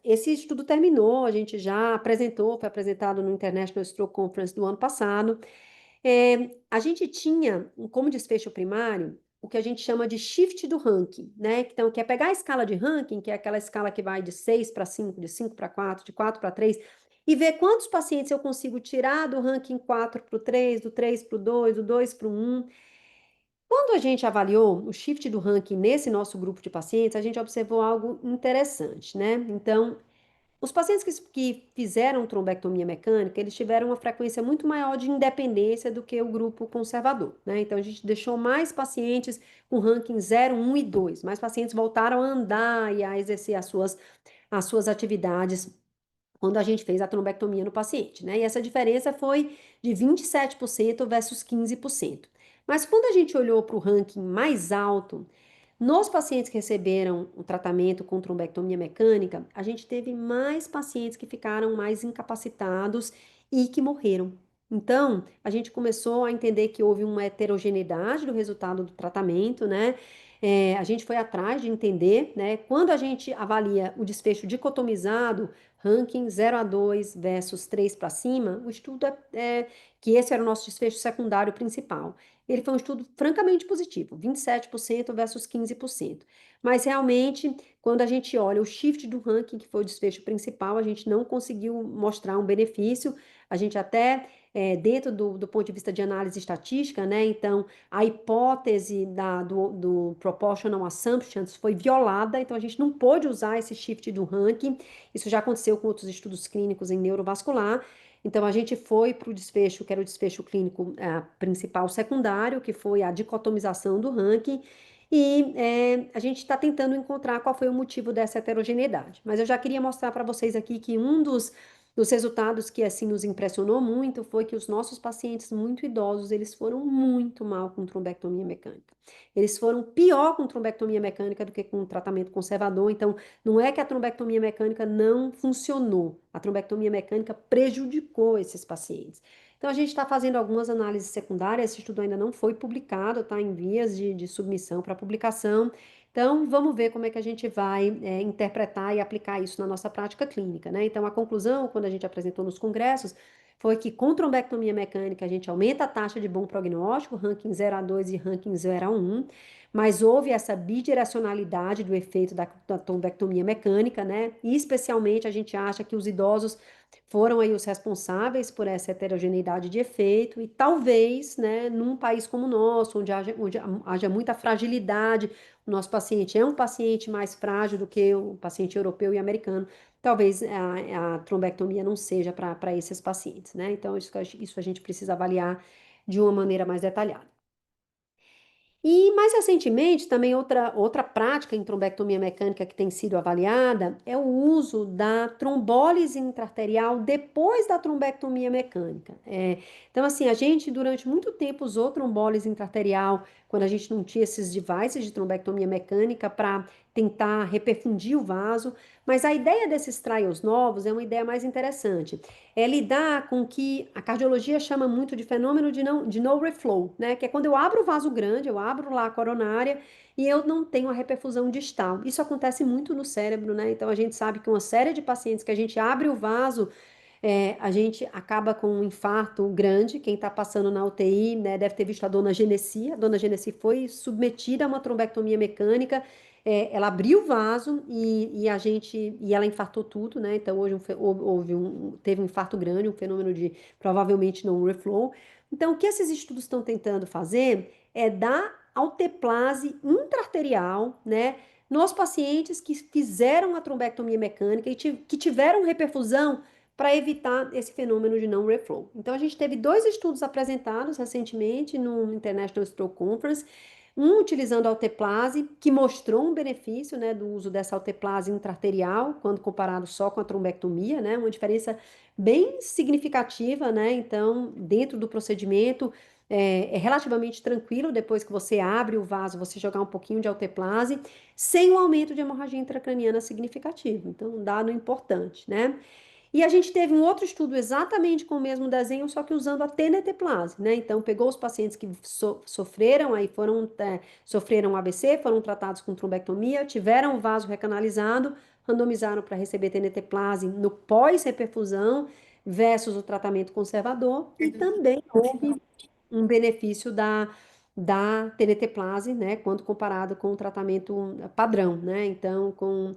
esse estudo terminou, a gente já apresentou, foi apresentado no International Stroke Conference do ano passado. A gente tinha como desfecho primário o que a gente chama de shift do ranking, né? Então, que é pegar a escala de ranking, que é aquela escala que vai de 6 para 5, de 5 para 4, de 4 para 3, e ver quantos pacientes eu consigo tirar do ranking 4 para o 3, do 3 para o 2, do 2 para o 1. Quando a gente avaliou o shift do ranking nesse nosso grupo de pacientes, a gente observou algo interessante, né? Então, os pacientes que fizeram trombectomia mecânica, eles tiveram uma frequência muito maior de independência do que o grupo conservador, né? Então, a gente deixou mais pacientes com ranking 0, 1 e 2, mais pacientes voltaram a andar e a exercer as suas atividades quando a gente fez a trombectomia no paciente, né? E essa diferença foi de 27% versus 15%. Mas quando a gente olhou para o ranking mais alto, nos pacientes que receberam o tratamento com trombectomia mecânica, a gente teve mais pacientes que ficaram mais incapacitados e que morreram. Então, a gente começou a entender que houve uma heterogeneidade do resultado do tratamento, né? A gente foi atrás de entender, né? Quando a gente avalia o desfecho dicotomizado, ranking 0 a 2 versus 3 para cima, o estudo que esse era o nosso desfecho secundário principal. Ele foi um estudo francamente positivo, 27% versus 15%. Mas realmente, quando a gente olha o shift do ranking, que foi o desfecho principal, a gente não conseguiu mostrar um benefício. A gente até, dentro do ponto de vista de análise estatística, né? Então, a hipótese do proportional assumptions foi violada, então a gente não pôde usar esse shift do ranking. Isso já aconteceu com outros estudos clínicos em neurovascular. Então, a gente foi para o desfecho, que era o desfecho clínico principal secundário, que foi a dicotomização do ranking, e a gente está tentando encontrar qual foi o motivo dessa heterogeneidade. Mas eu já queria mostrar para vocês aqui que um dos resultados que assim nos impressionou muito foi que os nossos pacientes muito idosos, eles foram muito mal com trombectomia mecânica. Eles foram pior com trombectomia mecânica do que com tratamento conservador, então não é que a trombectomia mecânica não funcionou, a trombectomia mecânica prejudicou esses pacientes. Então, a gente está fazendo algumas análises secundárias, esse estudo ainda não foi publicado, está em vias de submissão para publicação. Então, vamos ver como é que a gente vai interpretar e aplicar isso na nossa prática clínica, né? Então, a conclusão, quando a gente apresentou nos congressos, foi que com trombectomia mecânica a gente aumenta a taxa de bom prognóstico, ranking 0 a 2 e ranking 0 a 1, mas houve essa bidirecionalidade do efeito da trombectomia mecânica, né? E especialmente a gente acha que os idosos foram aí os responsáveis por essa heterogeneidade de efeito e talvez, né, num país como o nosso, onde haja muita fragilidade, o nosso paciente é um paciente mais frágil do que o paciente europeu e americano, talvez a trombectomia não seja para esses pacientes, né? Então, isso a gente precisa avaliar de uma maneira mais detalhada. E mais recentemente, também outra prática em trombectomia mecânica que tem sido avaliada é o uso da trombólise intraarterial depois da trombectomia mecânica. Então, assim, a gente durante muito tempo usou trombólise intraarterial quando a gente não tinha esses devices de trombectomia mecânica para tentar reperfundir o vaso, mas a ideia desses trials novos é uma ideia mais interessante. É lidar com o que a cardiologia chama muito de fenômeno de no reflow, né? Que é quando eu abro o vaso grande, eu abro lá a coronária e eu não tenho a reperfusão distal. Isso acontece muito no cérebro, né? Então a gente sabe que uma série de pacientes que a gente abre o vaso, a gente acaba com um infarto grande. Quem está passando na UTI, né, deve ter visto a dona Genesi. A dona Genesi foi submetida a uma trombectomia mecânica. Ela abriu o vaso e ela infartou tudo, né? Então hoje teve um infarto grande, um fenômeno de provavelmente não reflow. Então, o que esses estudos estão tentando fazer é dar alteplase intraarterial, né, nos pacientes que fizeram a trombectomia mecânica e que tiveram reperfusão para evitar esse fenômeno de não reflow. Então, a gente teve dois estudos apresentados recentemente no International Stroke Conference, um utilizando a alteplase, que mostrou um benefício, né, do uso dessa alteplase intraarterial, quando comparado só com a trombectomia, né, uma diferença bem significativa, né, então, dentro do procedimento, é relativamente tranquilo, depois que você abre o vaso, você jogar um pouquinho de alteplase, sem um aumento de hemorragia intracraniana significativo, então, um dado importante, né. E a gente teve um outro estudo exatamente com o mesmo desenho, só que usando a TNT-plase, né? Então, pegou os pacientes que sofreram AVC, foram tratados com trombectomia, tiveram o vaso recanalizado, randomizaram para receber TNT-plase no pós-reperfusão versus o tratamento conservador, e também houve um benefício da TNT-plase, né, quando comparado com o tratamento padrão, né? Então, com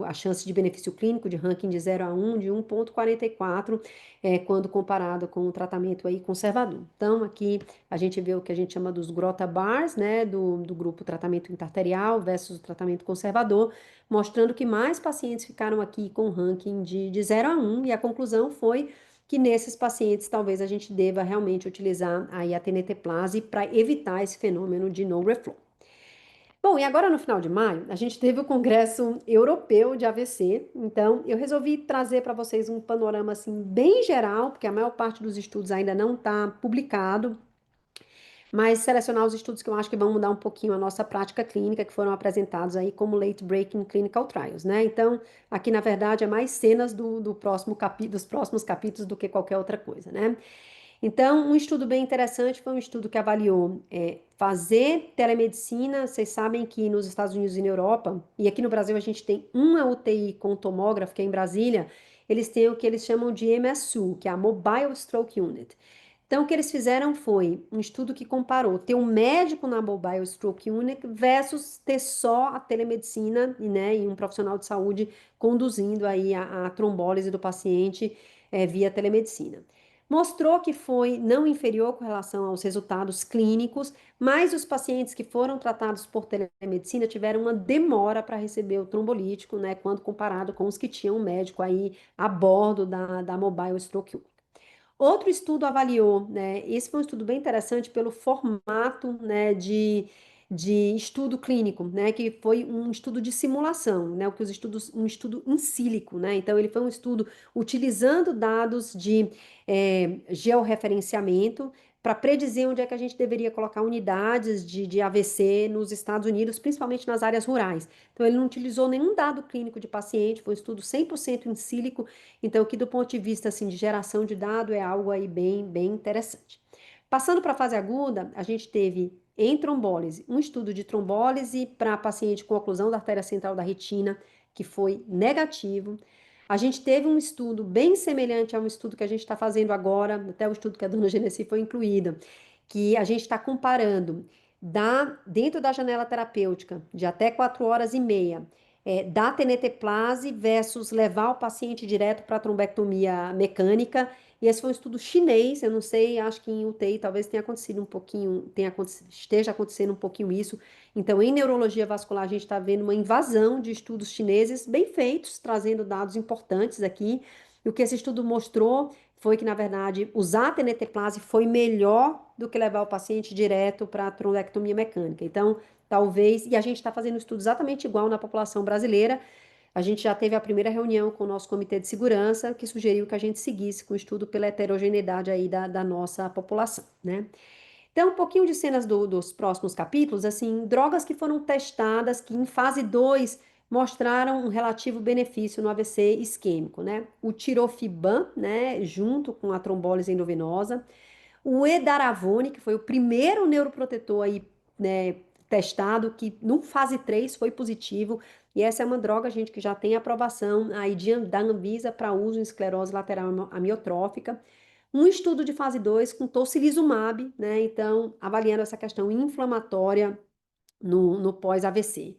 a chance de benefício clínico de ranking de 0 a 1 de 1,44, quando comparado com o tratamento aí conservador. Então, aqui a gente vê o que a gente chama dos Grota Bars, né, do grupo tratamento intraarterial versus o tratamento conservador, mostrando que mais pacientes ficaram aqui com ranking de 0 a 1, e a conclusão foi que nesses pacientes talvez a gente deva realmente utilizar aí a TNT-plase para evitar esse fenômeno de no reflow. Bom, e agora no final de maio, a gente teve o Congresso Europeu de AVC, então eu resolvi trazer para vocês um panorama assim bem geral, porque a maior parte dos estudos ainda não está publicado, mas selecionar os estudos que eu acho que vão mudar um pouquinho a nossa prática clínica, que foram apresentados aí como late breaking clinical trials, né? Então, aqui na verdade é mais cenas do próximo dos próximos capítulos do que qualquer outra coisa, né? Então, um estudo bem interessante foi um estudo que avaliou fazer telemedicina. Vocês sabem que nos Estados Unidos e na Europa, e aqui no Brasil a gente tem uma UTI com tomógrafo, que é em Brasília, eles têm o que eles chamam de MSU, que é a Mobile Stroke Unit. Então, o que eles fizeram foi um estudo que comparou ter um médico na Mobile Stroke Unit versus ter só a telemedicina, né, e um profissional de saúde conduzindo aí a trombólise do paciente via telemedicina. Mostrou que foi não inferior com relação aos resultados clínicos, mas os pacientes que foram tratados por telemedicina tiveram uma demora para receber o trombolítico, né, quando comparado com os que tinham um médico aí a bordo da Mobile Stroke Unit. Outro estudo avaliou, né? Esse foi um estudo bem interessante pelo formato, né, de estudo clínico, né? Que foi um estudo de simulação, né? O que os estudos, um estudo in sílico, né? Então, ele foi um estudo utilizando dados de georreferenciamento para predizer onde é que a gente deveria colocar unidades de AVC nos Estados Unidos, principalmente nas áreas rurais. Então, ele não utilizou nenhum dado clínico de paciente, foi um estudo 100% in sílico, então, que do ponto de vista assim, de geração de dado é algo aí bem interessante. Passando para a fase aguda, a gente teve em trombólise um estudo de trombólise para paciente com oclusão da artéria central da retina, que foi negativo. A gente teve um estudo bem semelhante a um estudo que a gente está fazendo agora, até o estudo que a dona Genesi foi incluída, que a gente está comparando dentro da janela terapêutica de até 4 horas e meia, da tenetoplase versus levar o paciente direto para a trombectomia mecânica. E esse foi um estudo chinês, eu não sei, acho que em UTI talvez tenha acontecido um pouquinho, esteja acontecendo um pouquinho isso. Então, em neurologia vascular, a gente está vendo uma invasão de estudos chineses bem feitos, trazendo dados importantes aqui. E o que esse estudo mostrou foi que, na verdade, usar a tenetoplase foi melhor do que levar o paciente direto para a trombectomia mecânica. Então, talvez, e a gente está fazendo um estudo exatamente igual na população brasileira. A gente já teve a primeira reunião com o nosso comitê de segurança, que sugeriu que a gente seguisse com o estudo pela heterogeneidade aí da nossa população, né? Então, um pouquinho de cenas dos próximos capítulos, assim, drogas que foram testadas, que em fase 2 mostraram um relativo benefício no AVC isquêmico, né? O tirofiban, né, junto com a trombólise endovenosa, o edaravone, que foi o primeiro neuroprotetor aí, né, testado, que no fase 3 foi positivo, e essa é uma droga, gente, que já tem aprovação aí da Anvisa para uso em esclerose lateral amiotrófica. Um estudo de fase 2 com tocilizumab, né, então, avaliando essa questão inflamatória no pós-AVC.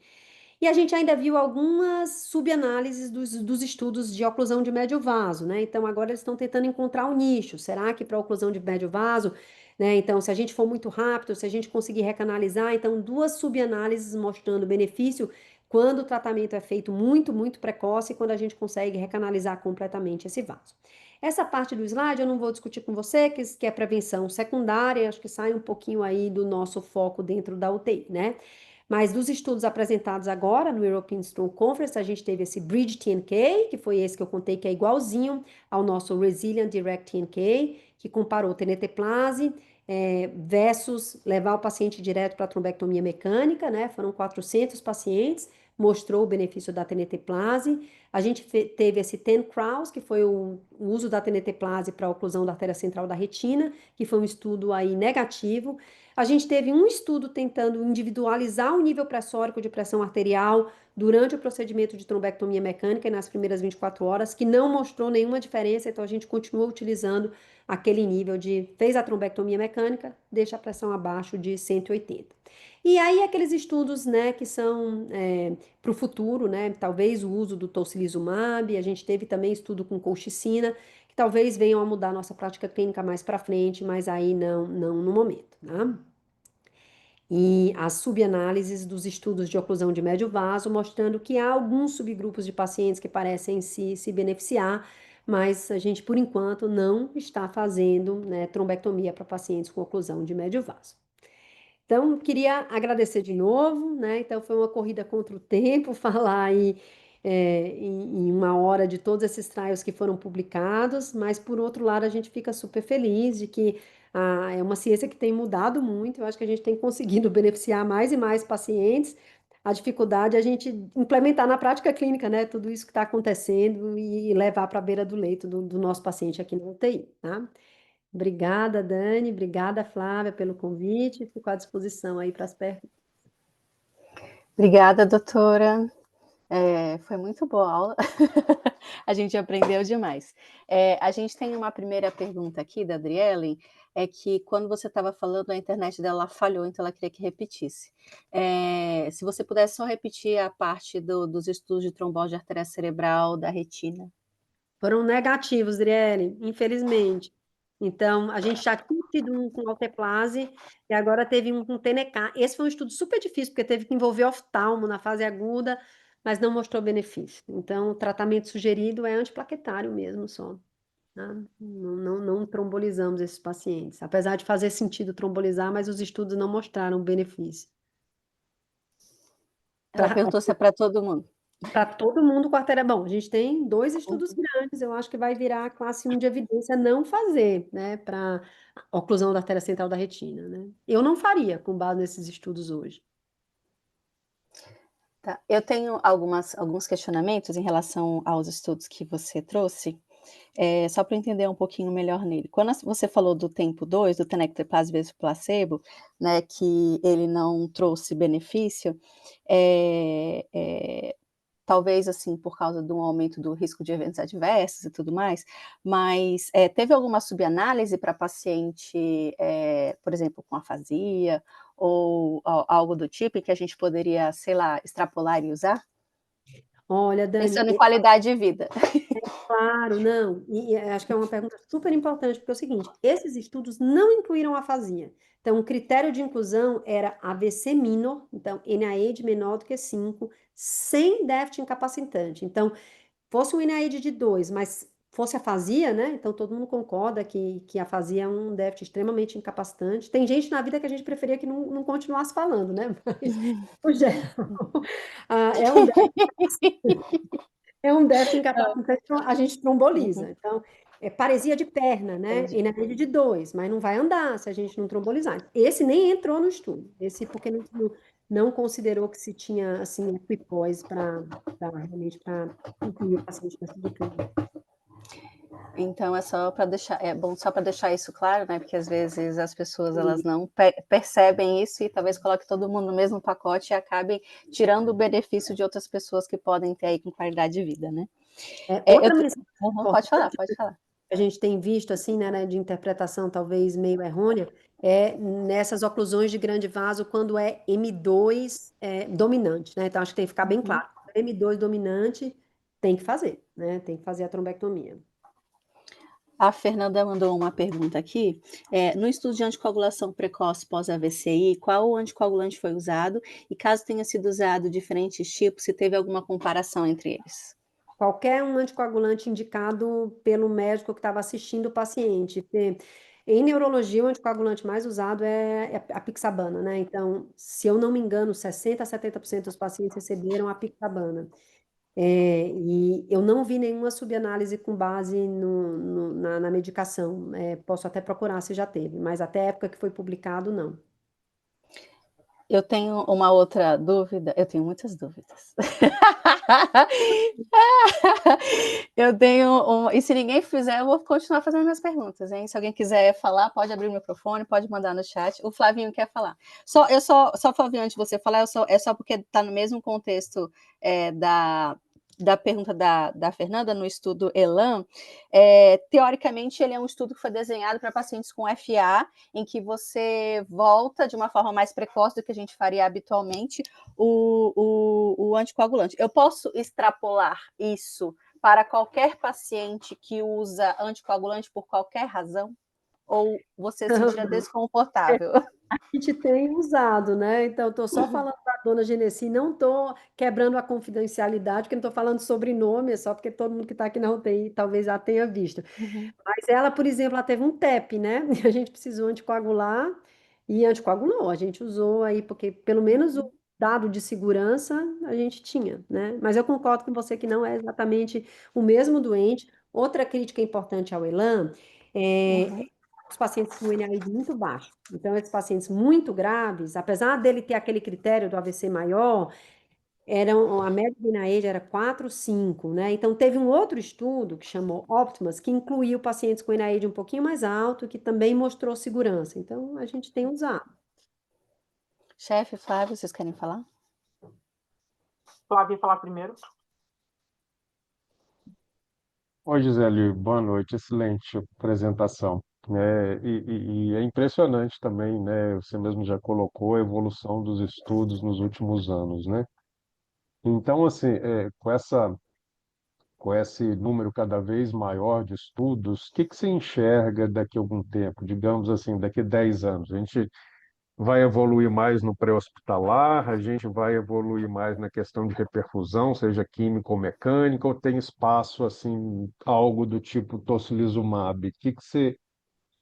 E a gente ainda viu algumas subanálises dos estudos de oclusão de médio vaso, né? Então, agora eles estão tentando encontrar o nicho. Será que para oclusão de médio vaso, né? Então, se a gente for muito rápido, se a gente conseguir recanalizar, então, duas subanálises mostrando benefício quando o tratamento é feito muito precoce e quando a gente consegue recanalizar completamente esse vaso. Essa parte do slide eu não vou discutir com você, que é prevenção secundária, acho que sai um pouquinho aí do nosso foco dentro da UTI, né? Mas dos estudos apresentados agora no European Stroke Conference, a gente teve esse Bridge TNK, que foi esse que eu contei que é igualzinho ao nosso Resilient Direct TNK, que comparou tenetoplase versus levar o paciente direto para a trombectomia mecânica, né? Foram 400 pacientes, mostrou o benefício da tenetoplase. A gente teve esse TEN-CROWS, que foi o uso da tenetoplase para a oclusão da artéria central da retina, que foi um estudo aí negativo. A gente teve um estudo tentando individualizar o nível pressórico de pressão arterial durante o procedimento de trombectomia mecânica e nas primeiras 24 horas, que não mostrou nenhuma diferença, então a gente continua utilizando aquele nível de fez a trombectomia mecânica, deixa a pressão abaixo de 180. E aí aqueles estudos, né, que são para o futuro, né, talvez o uso do tocilizumab, a gente teve também estudo com colchicina, que talvez venham a mudar a nossa prática clínica mais para frente, mas aí não no momento, né? E as subanálises dos estudos de oclusão de médio vaso, mostrando que há alguns subgrupos de pacientes que parecem se beneficiar, mas a gente, por enquanto, não está fazendo, né, trombectomia para pacientes com oclusão de médio vaso. Então, queria agradecer de novo, né? Então, foi uma corrida contra o tempo falar aí em uma hora de todos esses trials que foram publicados, mas por outro lado, a gente fica super feliz de que é uma ciência que tem mudado muito. Eu acho que a gente tem conseguido beneficiar mais e mais pacientes. A dificuldade é a gente implementar na prática clínica, né? Tudo isso que está acontecendo e levar para a beira do leito do nosso paciente aqui no UTI, tá? Obrigada, Dani. Obrigada, Flávia, pelo convite. Fico à disposição aí para as perguntas. Obrigada, doutora. Foi muito boa a aula. A gente aprendeu demais. A gente tem uma primeira pergunta aqui da Adriele, é que quando você estava falando, a internet dela falhou, então ela queria que repetisse. Se você pudesse só repetir a parte dos estudos de trombose de artéria cerebral da retina. Foram negativos, Adriele, infelizmente. Então, a gente já tinha tido um com alteplase e agora teve um com TNK. Esse foi um estudo super difícil, porque teve que envolver oftalmo na fase aguda, mas não mostrou benefício. Então, o tratamento sugerido é antiplaquetário mesmo só, tá? Não trombolizamos esses pacientes. Apesar de fazer sentido trombolizar, mas os estudos não mostraram benefício. Ela perguntou se é para todo mundo. Para todo mundo, quarteira é bom. A gente tem dois estudos Uhum. grandes, eu acho que vai virar a classe 1 de evidência não fazer, né, para oclusão da artéria central da retina, né? Eu não faria com base nesses estudos hoje. Tá. Eu tenho alguns questionamentos em relação aos estudos que você trouxe, só para entender um pouquinho melhor nele. Quando você falou do tempo 2, do tenecteplase versus placebo, né, que ele não trouxe benefício, talvez, assim, por causa de um aumento do risco de eventos adversos e tudo mais, mas, teve alguma subanálise para paciente, por exemplo, com afasia ou algo do tipo, em que a gente poderia, sei lá, extrapolar e usar? Olha, Dani, Pensando em qualidade de vida. claro, não. Acho que é uma pergunta super importante, porque é o seguinte: esses estudos não incluíram afasia. Então, o critério de inclusão era AVC minor, então NIH menor do que 5, sem déficit incapacitante. Então, fosse um NIH de 2, mas fosse afasia, né? Então todo mundo concorda que a afasia é um déficit extremamente incapacitante. Tem gente na vida que a gente preferia que não continuasse falando, né? Mas, no geral, é um déficit incapacitante, então a gente Uhum, tromboliza. Então, é paresia de perna, né? entendi. NIH de 2, mas não vai andar se a gente não trombolizar. Esse nem entrou no estudo. Esse porque não considerou que se tinha, assim, equipoise para realmente para incluir o paciente nessa de clínica. Então é bom só para deixar isso claro, né, porque às vezes as pessoas elas E, não percebem isso e talvez coloque todo mundo no mesmo pacote e acabem tirando o benefício de outras pessoas que podem ter aí com qualidade de vida, né. Eu outra mensagem uhum, pode falar, importante pode falar. que a gente tem visto, assim, né, de interpretação talvez meio errônea, é nessas oclusões de grande vaso quando é M2 dominante, né? Então, acho que tem que ficar bem Uhum. claro. M2 dominante, tem que fazer, né? Tem que fazer a trombectomia. A Fernanda mandou uma pergunta aqui, no estudo de anticoagulação precoce pós-AVCI, qual anticoagulante foi usado? E caso tenha sido usado diferentes tipos, se teve alguma comparação entre eles? Qualquer um anticoagulante indicado pelo médico que estava assistindo o paciente. Porque em neurologia, o anticoagulante mais usado é a pixabana, né? Então, se eu não me engano, 60 a 70% dos pacientes receberam a pixabana. E eu não vi nenhuma subanálise com base na medicação. Posso até procurar se já teve, mas até a época que foi publicado, não. Eu tenho uma outra dúvida, eu tenho muitas dúvidas. Eu tenho e se ninguém fizer, eu vou continuar fazendo minhas perguntas, hein. Se alguém quiser falar, pode abrir o microfone, pode mandar no chat. O Flavinho quer falar. Flavinho, antes de você falar, é só porque está no mesmo contexto, da pergunta da Fernanda, no estudo ELAN, teoricamente, ele é um estudo que foi desenhado para pacientes com FA, em que você volta de uma forma mais precoce do que a gente faria habitualmente o anticoagulante. Eu posso extrapolar isso para qualquer paciente que usa anticoagulante por qualquer razão? Ou você se sentiria desconfortável? A gente tem usado, né? Então, estou só falando da dona Genesi, não estou quebrando a confidencialidade, porque não estou falando sobrenome, é só porque todo mundo que está aqui na UTI talvez já tenha visto. Uhum, Mas ela, por exemplo, ela teve um TEP, né? E a gente precisou anticoagular e anticoagulou. A gente usou aí, porque pelo menos o dado de segurança a gente tinha, né? Mas eu concordo com você que não é exatamente o mesmo doente. Outra crítica importante ao ELAM é uhum. os pacientes com NIAID muito baixo. Então, esses pacientes muito graves, apesar dele ter aquele critério do AVC maior, a média de NIAID era 4, 5, né? Então, teve um outro estudo que chamou Optimus, que incluiu pacientes com NIAID um pouquinho mais alto, que também mostrou segurança. Então, a gente tem usado. Chefe, Flávio, vocês querem falar? Flávia falar primeiro. Oi, Gisele, boa noite. Excelente apresentação. E é impressionante também, né? Você mesmo já colocou a evolução dos estudos nos últimos anos, né? Então, assim, com esse número cada vez maior de estudos, o que que você enxerga daqui a algum tempo? Digamos assim, daqui a 10 anos. A gente vai evoluir mais no pré-hospitalar, a gente vai evoluir mais na questão de reperfusão, seja química ou mecânica, ou tem espaço, assim, algo do tipo tocilizumab? O que que você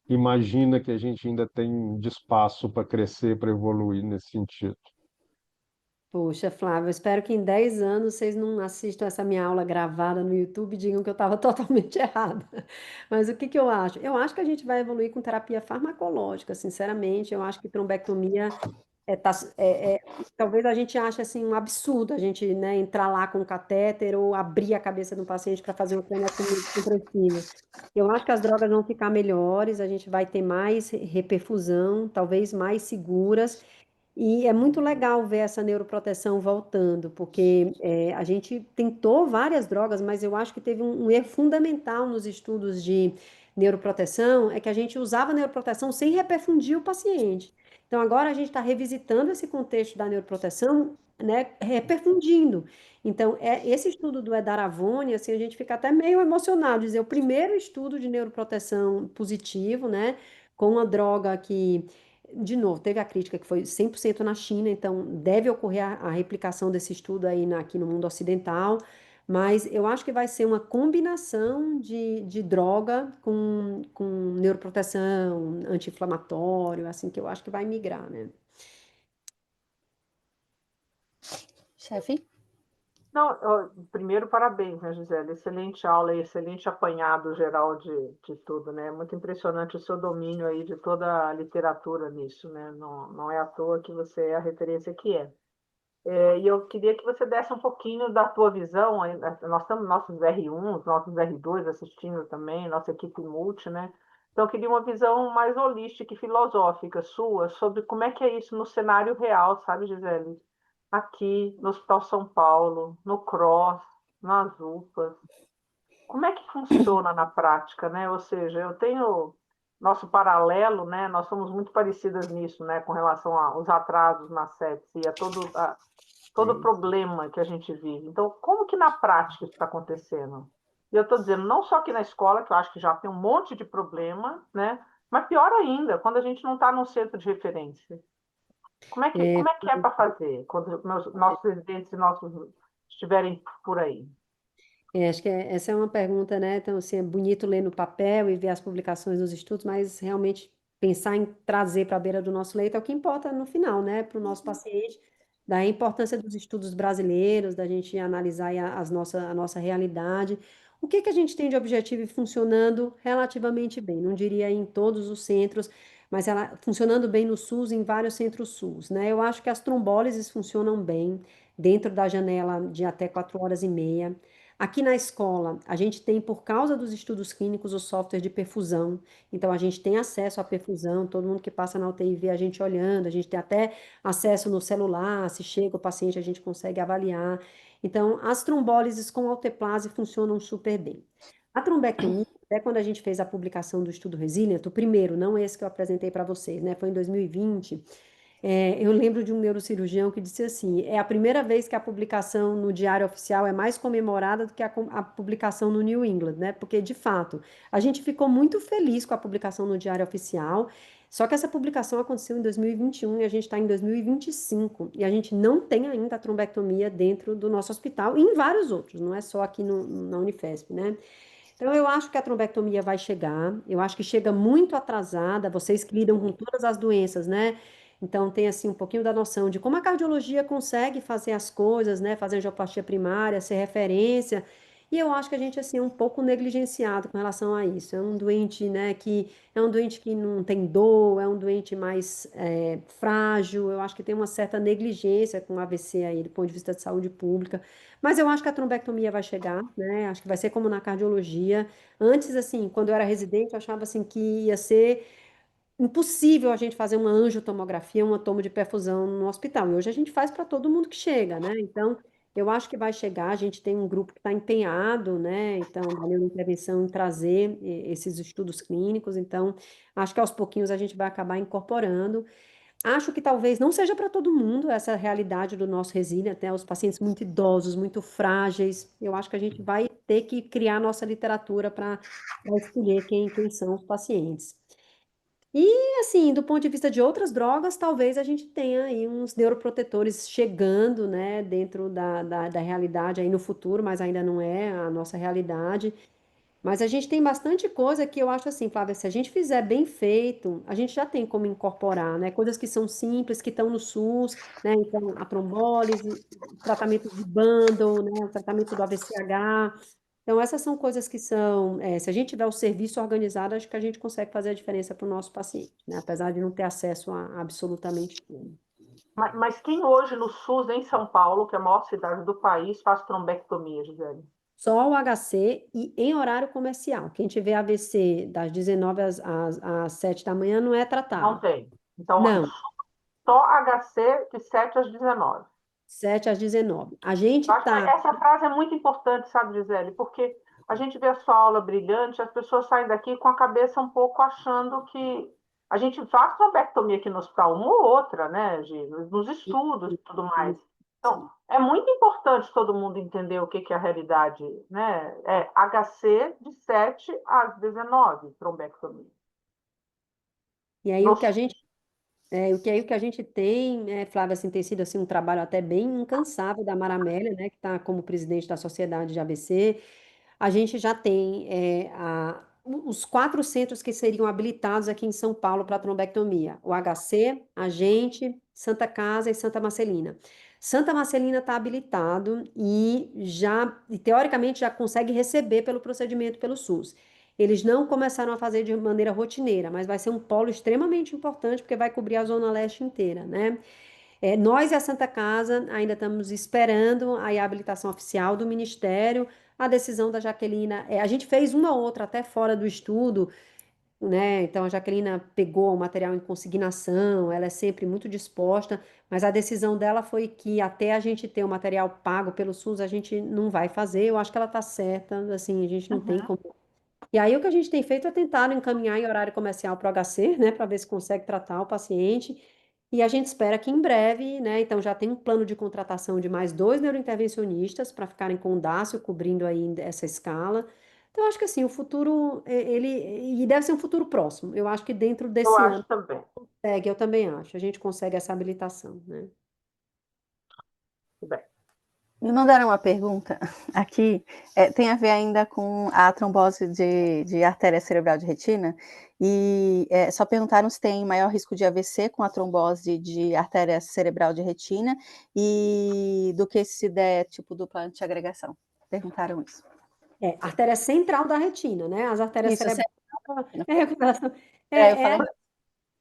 imagina que a gente ainda tem de espaço para crescer, para evoluir nesse sentido? Poxa, Flávio, eu espero que em 10 anos vocês não assistam essa minha aula gravada no YouTube e digam que eu estava totalmente errada. Mas o que que eu acho? Eu acho que a gente vai evoluir com terapia farmacológica, sinceramente. Eu acho que trombectomia talvez a gente ache assim um absurdo a gente, né, entrar lá com um catéter ou abrir a cabeça do paciente para fazer uma craniotomia compressiva. Eu acho que as drogas vão ficar melhores, a gente vai ter mais reperfusão, talvez mais seguras. E é muito legal ver essa neuroproteção voltando, porque a gente tentou várias drogas, mas eu acho que teve um erro fundamental nos estudos de neuroproteção, é que a gente usava neuroproteção sem reperfundir o paciente. Então agora a gente está revisitando esse contexto da neuroproteção, né, reperfundindo. Então, esse estudo do Edaravone, assim, a gente fica até meio emocionado, dizer, o primeiro estudo de neuroproteção positivo, né, com uma droga que de novo, teve a crítica que foi 100% na China, então deve ocorrer a replicação desse estudo aí aqui no mundo ocidental, mas eu acho que vai ser uma combinação de droga com neuroproteção, anti-inflamatório, assim que eu acho que vai migrar, né? Chefe? Não, primeiro, parabéns, né, Gisele? Excelente aula e excelente apanhado geral de tudo, né? Muito impressionante o seu domínio aí de toda a literatura nisso, né? Não, não é à toa que você é a referência que é. E eu queria que você desse um pouquinho da tua visão. Nós temos nossos R1, nossos R2 assistindo também, nossa equipe multi, né? Então, eu queria uma visão mais holística e filosófica sua sobre como é que é isso no cenário real, sabe, Gisele? Aqui no Hospital São Paulo, no CROSS, nas UPAs. Como é que funciona na prática, né? Ou seja, eu tenho nosso paralelo, né? Nós somos muito parecidas nisso, né? Com relação aos atrasos na sepsia e a todo problema que a gente vive. Então, como que na prática isso está acontecendo? E eu estou dizendo, não só aqui na escola, que eu acho que já tem um monte de problema, né? Mas pior ainda, quando a gente não está num centro de referência. É, Como é que é para fazer quando nossos residentes e nossos estiverem por aí? Acho que essa é uma pergunta, né? Então, assim, é bonito ler no papel e ver as publicações dos estudos, mas realmente pensar em trazer para a beira do nosso leito é o que importa no final, né? Para o nosso paciente, da importância dos estudos brasileiros, da gente analisar aí a nossa realidade. O que que a gente tem de objetivo e funcionando relativamente bem? Não diria em todos os centros, mas ela funcionando bem no SUS, em vários centros SUS, né? Eu acho que as trombólises funcionam bem dentro da janela de até 4 horas e meia. Aqui na escola, a gente tem, por causa dos estudos clínicos, o software de perfusão. Então, a gente tem acesso à perfusão, todo mundo que passa na UTI vê a gente olhando, a gente tem até acesso no celular, se chega o paciente, a gente consegue avaliar. Então, as trombólises com alteplase funcionam super bem. A trombectomia, até quando a gente fez a publicação do estudo Resilient, o primeiro, não esse que eu apresentei para vocês, né? Foi em 2020. Eu lembro de um neurocirurgião que disse assim: é a primeira vez que a publicação no Diário Oficial é mais comemorada do que a publicação no New England, né? Porque, de fato, a gente ficou muito feliz com a publicação no Diário Oficial, só que essa publicação aconteceu em 2021 e a gente está em 2025 e a gente não tem ainda a trombectomia dentro do nosso hospital e em vários outros, não é só aqui na Unifesp, né? Então, eu acho que a trombectomia vai chegar, eu acho que chega muito atrasada, vocês que lidam com todas as doenças, né? Então, tem assim um pouquinho da noção de como a cardiologia consegue fazer as coisas, né? Fazer angioplastia primária, ser referência. E eu acho que a gente assim é um pouco negligenciado com relação a isso. É um doente, né, que é um doente que não tem dor, é um doente mais frágil. Eu acho que tem uma certa negligência com o AVC aí do ponto de vista de saúde pública. Mas eu acho que a trombectomia vai chegar, né? Acho que vai ser como na cardiologia. Antes, assim, quando eu era residente, eu achava assim que ia ser impossível a gente fazer uma angiotomografia, uma tomo de perfusão no hospital. E hoje a gente faz para todo mundo que chega, né? Então, eu acho que vai chegar. A gente tem um grupo que está empenhado, né? Então, da neurointervenção em trazer esses estudos clínicos. Então, acho que aos pouquinhos a gente vai acabar incorporando. Acho que talvez não seja para todo mundo essa realidade do nosso resílio, até os pacientes muito idosos, muito frágeis. Eu acho que a gente vai ter que criar nossa literatura para escolher quem são os pacientes. E, assim, do ponto de vista de outras drogas, talvez a gente tenha aí uns neuroprotetores chegando, né, dentro da realidade aí no futuro, mas ainda não é a nossa realidade. Mas a gente tem bastante coisa que eu acho assim, Flávia, se a gente fizer bem feito, a gente já tem como incorporar, né? Coisas que são simples, que estão no SUS, né? Então, a trombólise, tratamento de bundle, né? O tratamento do AVCH. Então, essas são coisas que são, se a gente tiver o serviço organizado, acho que a gente consegue fazer a diferença para o nosso paciente, né? Apesar de não ter acesso a absolutamente tudo. Mas quem hoje no SUS, em São Paulo, que é a maior cidade do país, faz trombectomia, Gisele? Só o HC e em horário comercial. Quem tiver AVC das 19 às 7 da manhã não é Não tratado. tem. Então, Não, só HC de 7 às 19. 7 às 19. A gente Eu acho que tá. essa frase é muito importante, sabe, Gisele? Porque a gente vê a sua aula brilhante, as pessoas saem daqui com a cabeça um pouco achando que a gente faz trombectomia aqui no hospital, uma ou outra, né, Gi? Nos estudos e tudo mais. Então, é muito importante todo mundo entender o que que é a realidade, né? É HC de 7 às 19, trombectomia. E aí o que a Nos- gente o que a gente tem, né, Flávia, assim, tem sido assim um trabalho até bem incansável da Mara Amélia, né, que está como presidente da Sociedade de ABC. A gente já tem os 4 centros que seriam habilitados aqui em São Paulo para trombectomia: o HC, a gente, Santa Casa e Santa Marcelina. Santa Marcelina está habilitado e teoricamente já consegue receber pelo procedimento pelo SUS. Eles não começaram a fazer de maneira rotineira, mas vai ser um polo extremamente importante porque vai cobrir a Zona Leste inteira, né? Nós e a Santa Casa ainda estamos esperando a habilitação oficial do Ministério, a decisão da Jaquelina. A gente fez uma ou outra até fora do estudo, né? Então a Jaquelina pegou o material em consignação, ela é sempre muito disposta, mas a decisão dela foi que até a gente ter o material pago pelo SUS, a gente não vai fazer. Eu acho que ela está certa, assim, a gente não tem Uhum. como. E aí o que a gente tem feito é tentar encaminhar em horário comercial para o HC, né, para ver se consegue tratar o paciente. E a gente espera que em breve, né, então já tem um plano de contratação de mais 2 neurointervencionistas para ficarem com o Dácio cobrindo aí essa escala. Então eu acho que assim, o futuro, e deve ser um futuro próximo. Eu acho que dentro Eu desse acho ano também. consegue, eu também acho, a gente consegue essa habilitação, né? Tudo bem. Me mandaram uma pergunta aqui, tem a ver ainda com a trombose de artéria cerebral de retina, e só perguntaram se tem maior risco de AVC com a trombose de artéria cerebral de retina, e do que se der tipo dupla antiagregação. Perguntaram isso. Artéria central da retina, né? As artérias Isso, cerebrais. eu É, com relação- falei. é,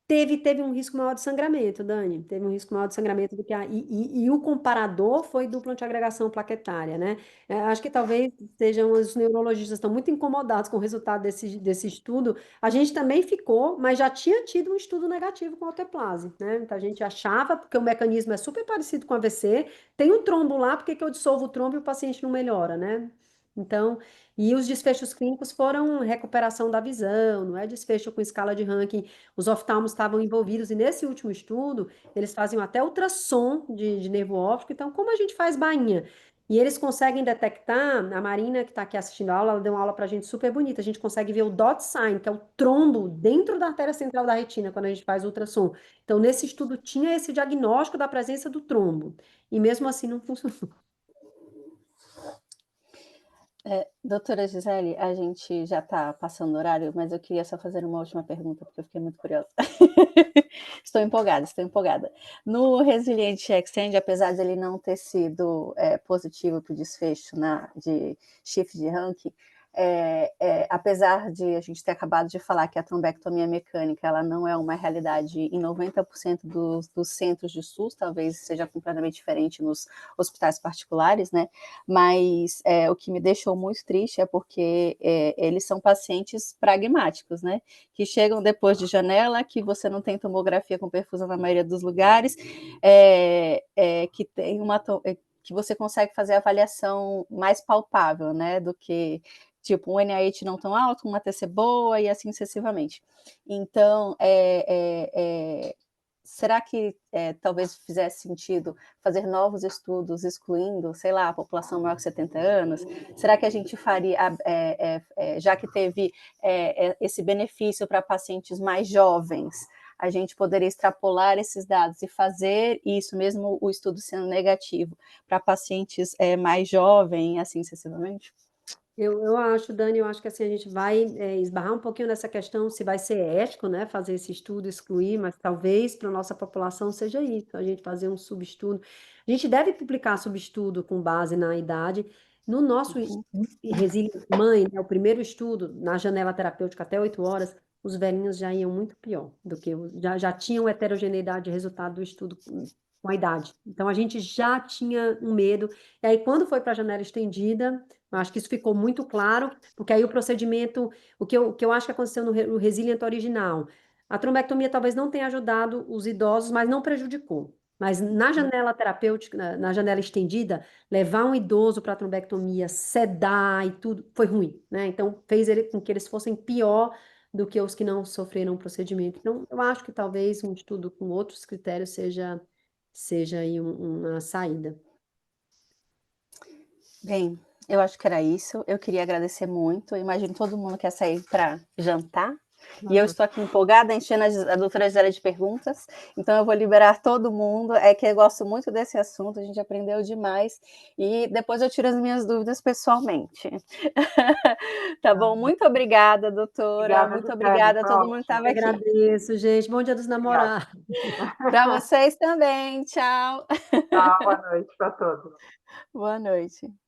teve um risco maior de sangramento, Dani. Teve um risco maior de sangramento do que e o comparador foi dupla antiagregação plaquetária, né? Acho que talvez sejam os neurologistas estão muito incomodados com o resultado desse estudo. A gente também ficou, mas já tinha tido um estudo negativo com alteplase, né? Então a gente achava, porque o mecanismo é super parecido com AVC, tem um trombo lá, por que que eu dissolvo o trombo e o paciente não melhora, né? Então, e os desfechos clínicos foram recuperação da visão, não é desfecho com escala de Rankin. Os oftalmos estavam envolvidos, e nesse último estudo, eles faziam até ultrassom de nervo óptico. Então, como a gente faz bainha? E eles conseguem detectar, a Marina, que está aqui assistindo a aula, ela deu uma aula para a gente super bonita. A gente consegue ver o dot sign, que é o trombo dentro da artéria central da retina, quando a gente faz ultrassom. Então, nesse estudo, tinha esse diagnóstico da presença do trombo. E mesmo assim, não funcionou. Doutora Gisele, a gente já está passando o horário, mas eu queria só fazer uma última pergunta, porque eu fiquei muito curiosa. Estou empolgada, estou empolgada. No Resiliente Extend, apesar de ele não ter sido positivo para o desfecho de shift de ranking, apesar de a gente ter acabado de falar que a trombectomia mecânica ela não é uma realidade em 90% dos centros de SUS, talvez seja completamente diferente nos hospitais particulares, né? Mas o que me deixou muito triste é porque eles são pacientes pragmáticos, né? Que chegam depois de janela, que você não tem tomografia com perfusão na maioria dos lugares, que tem que você consegue fazer avaliação mais palpável, né? Do que tipo um NIH não tão alto, uma TC boa e assim sucessivamente. Então, será que talvez fizesse sentido fazer novos estudos excluindo, sei lá, a população maior que 70 anos? Será que a gente faria, já que teve esse benefício para pacientes mais jovens, a gente poderia extrapolar esses dados e fazer isso, mesmo o estudo sendo negativo, para pacientes mais jovens, assim sucessivamente? Eu acho, Dani, eu acho que assim a gente vai esbarrar um pouquinho nessa questão se vai ser ético, né, fazer esse estudo, excluir, mas talvez para a nossa população seja isso, a gente fazer um subestudo. A gente deve publicar subestudo com base na idade. No nosso Resilience Mãe, né, o primeiro estudo, na janela terapêutica até 8 horas, os velhinhos já iam muito pior do que já tinham heterogeneidade de resultado do estudo com a idade. Então a gente já tinha um medo. E aí, quando foi para a janela estendida, eu acho que isso ficou muito claro, porque aí o procedimento, o que eu acho que aconteceu no Resilient original, a trombectomia talvez não tenha ajudado os idosos, mas não prejudicou. Mas na janela terapêutica, na janela estendida, levar um idoso para a trombectomia, sedar e tudo, foi ruim, né? Então, fez com que eles fossem pior do que os que não sofreram o procedimento. Então, eu acho que talvez um estudo com outros critérios seja aí uma saída. Bem, eu acho que era isso. Eu queria agradecer muito. Eu imagino que todo mundo quer sair para jantar. E eu estou aqui empolgada, enchendo a doutora Gisele de perguntas. Então eu vou liberar todo mundo. É que eu gosto muito desse assunto, a gente aprendeu demais. E depois eu tiro as minhas dúvidas pessoalmente. Tá bom? Muito obrigada, doutora. Obrigada, Muito Gisele, obrigada a foi todo mundo que ótimo. estava Eu aqui. agradeço, gente. Bom Dia dos Obrigada. Namorados. Para vocês também. Tchau. Tchau, boa noite para todos. Boa noite.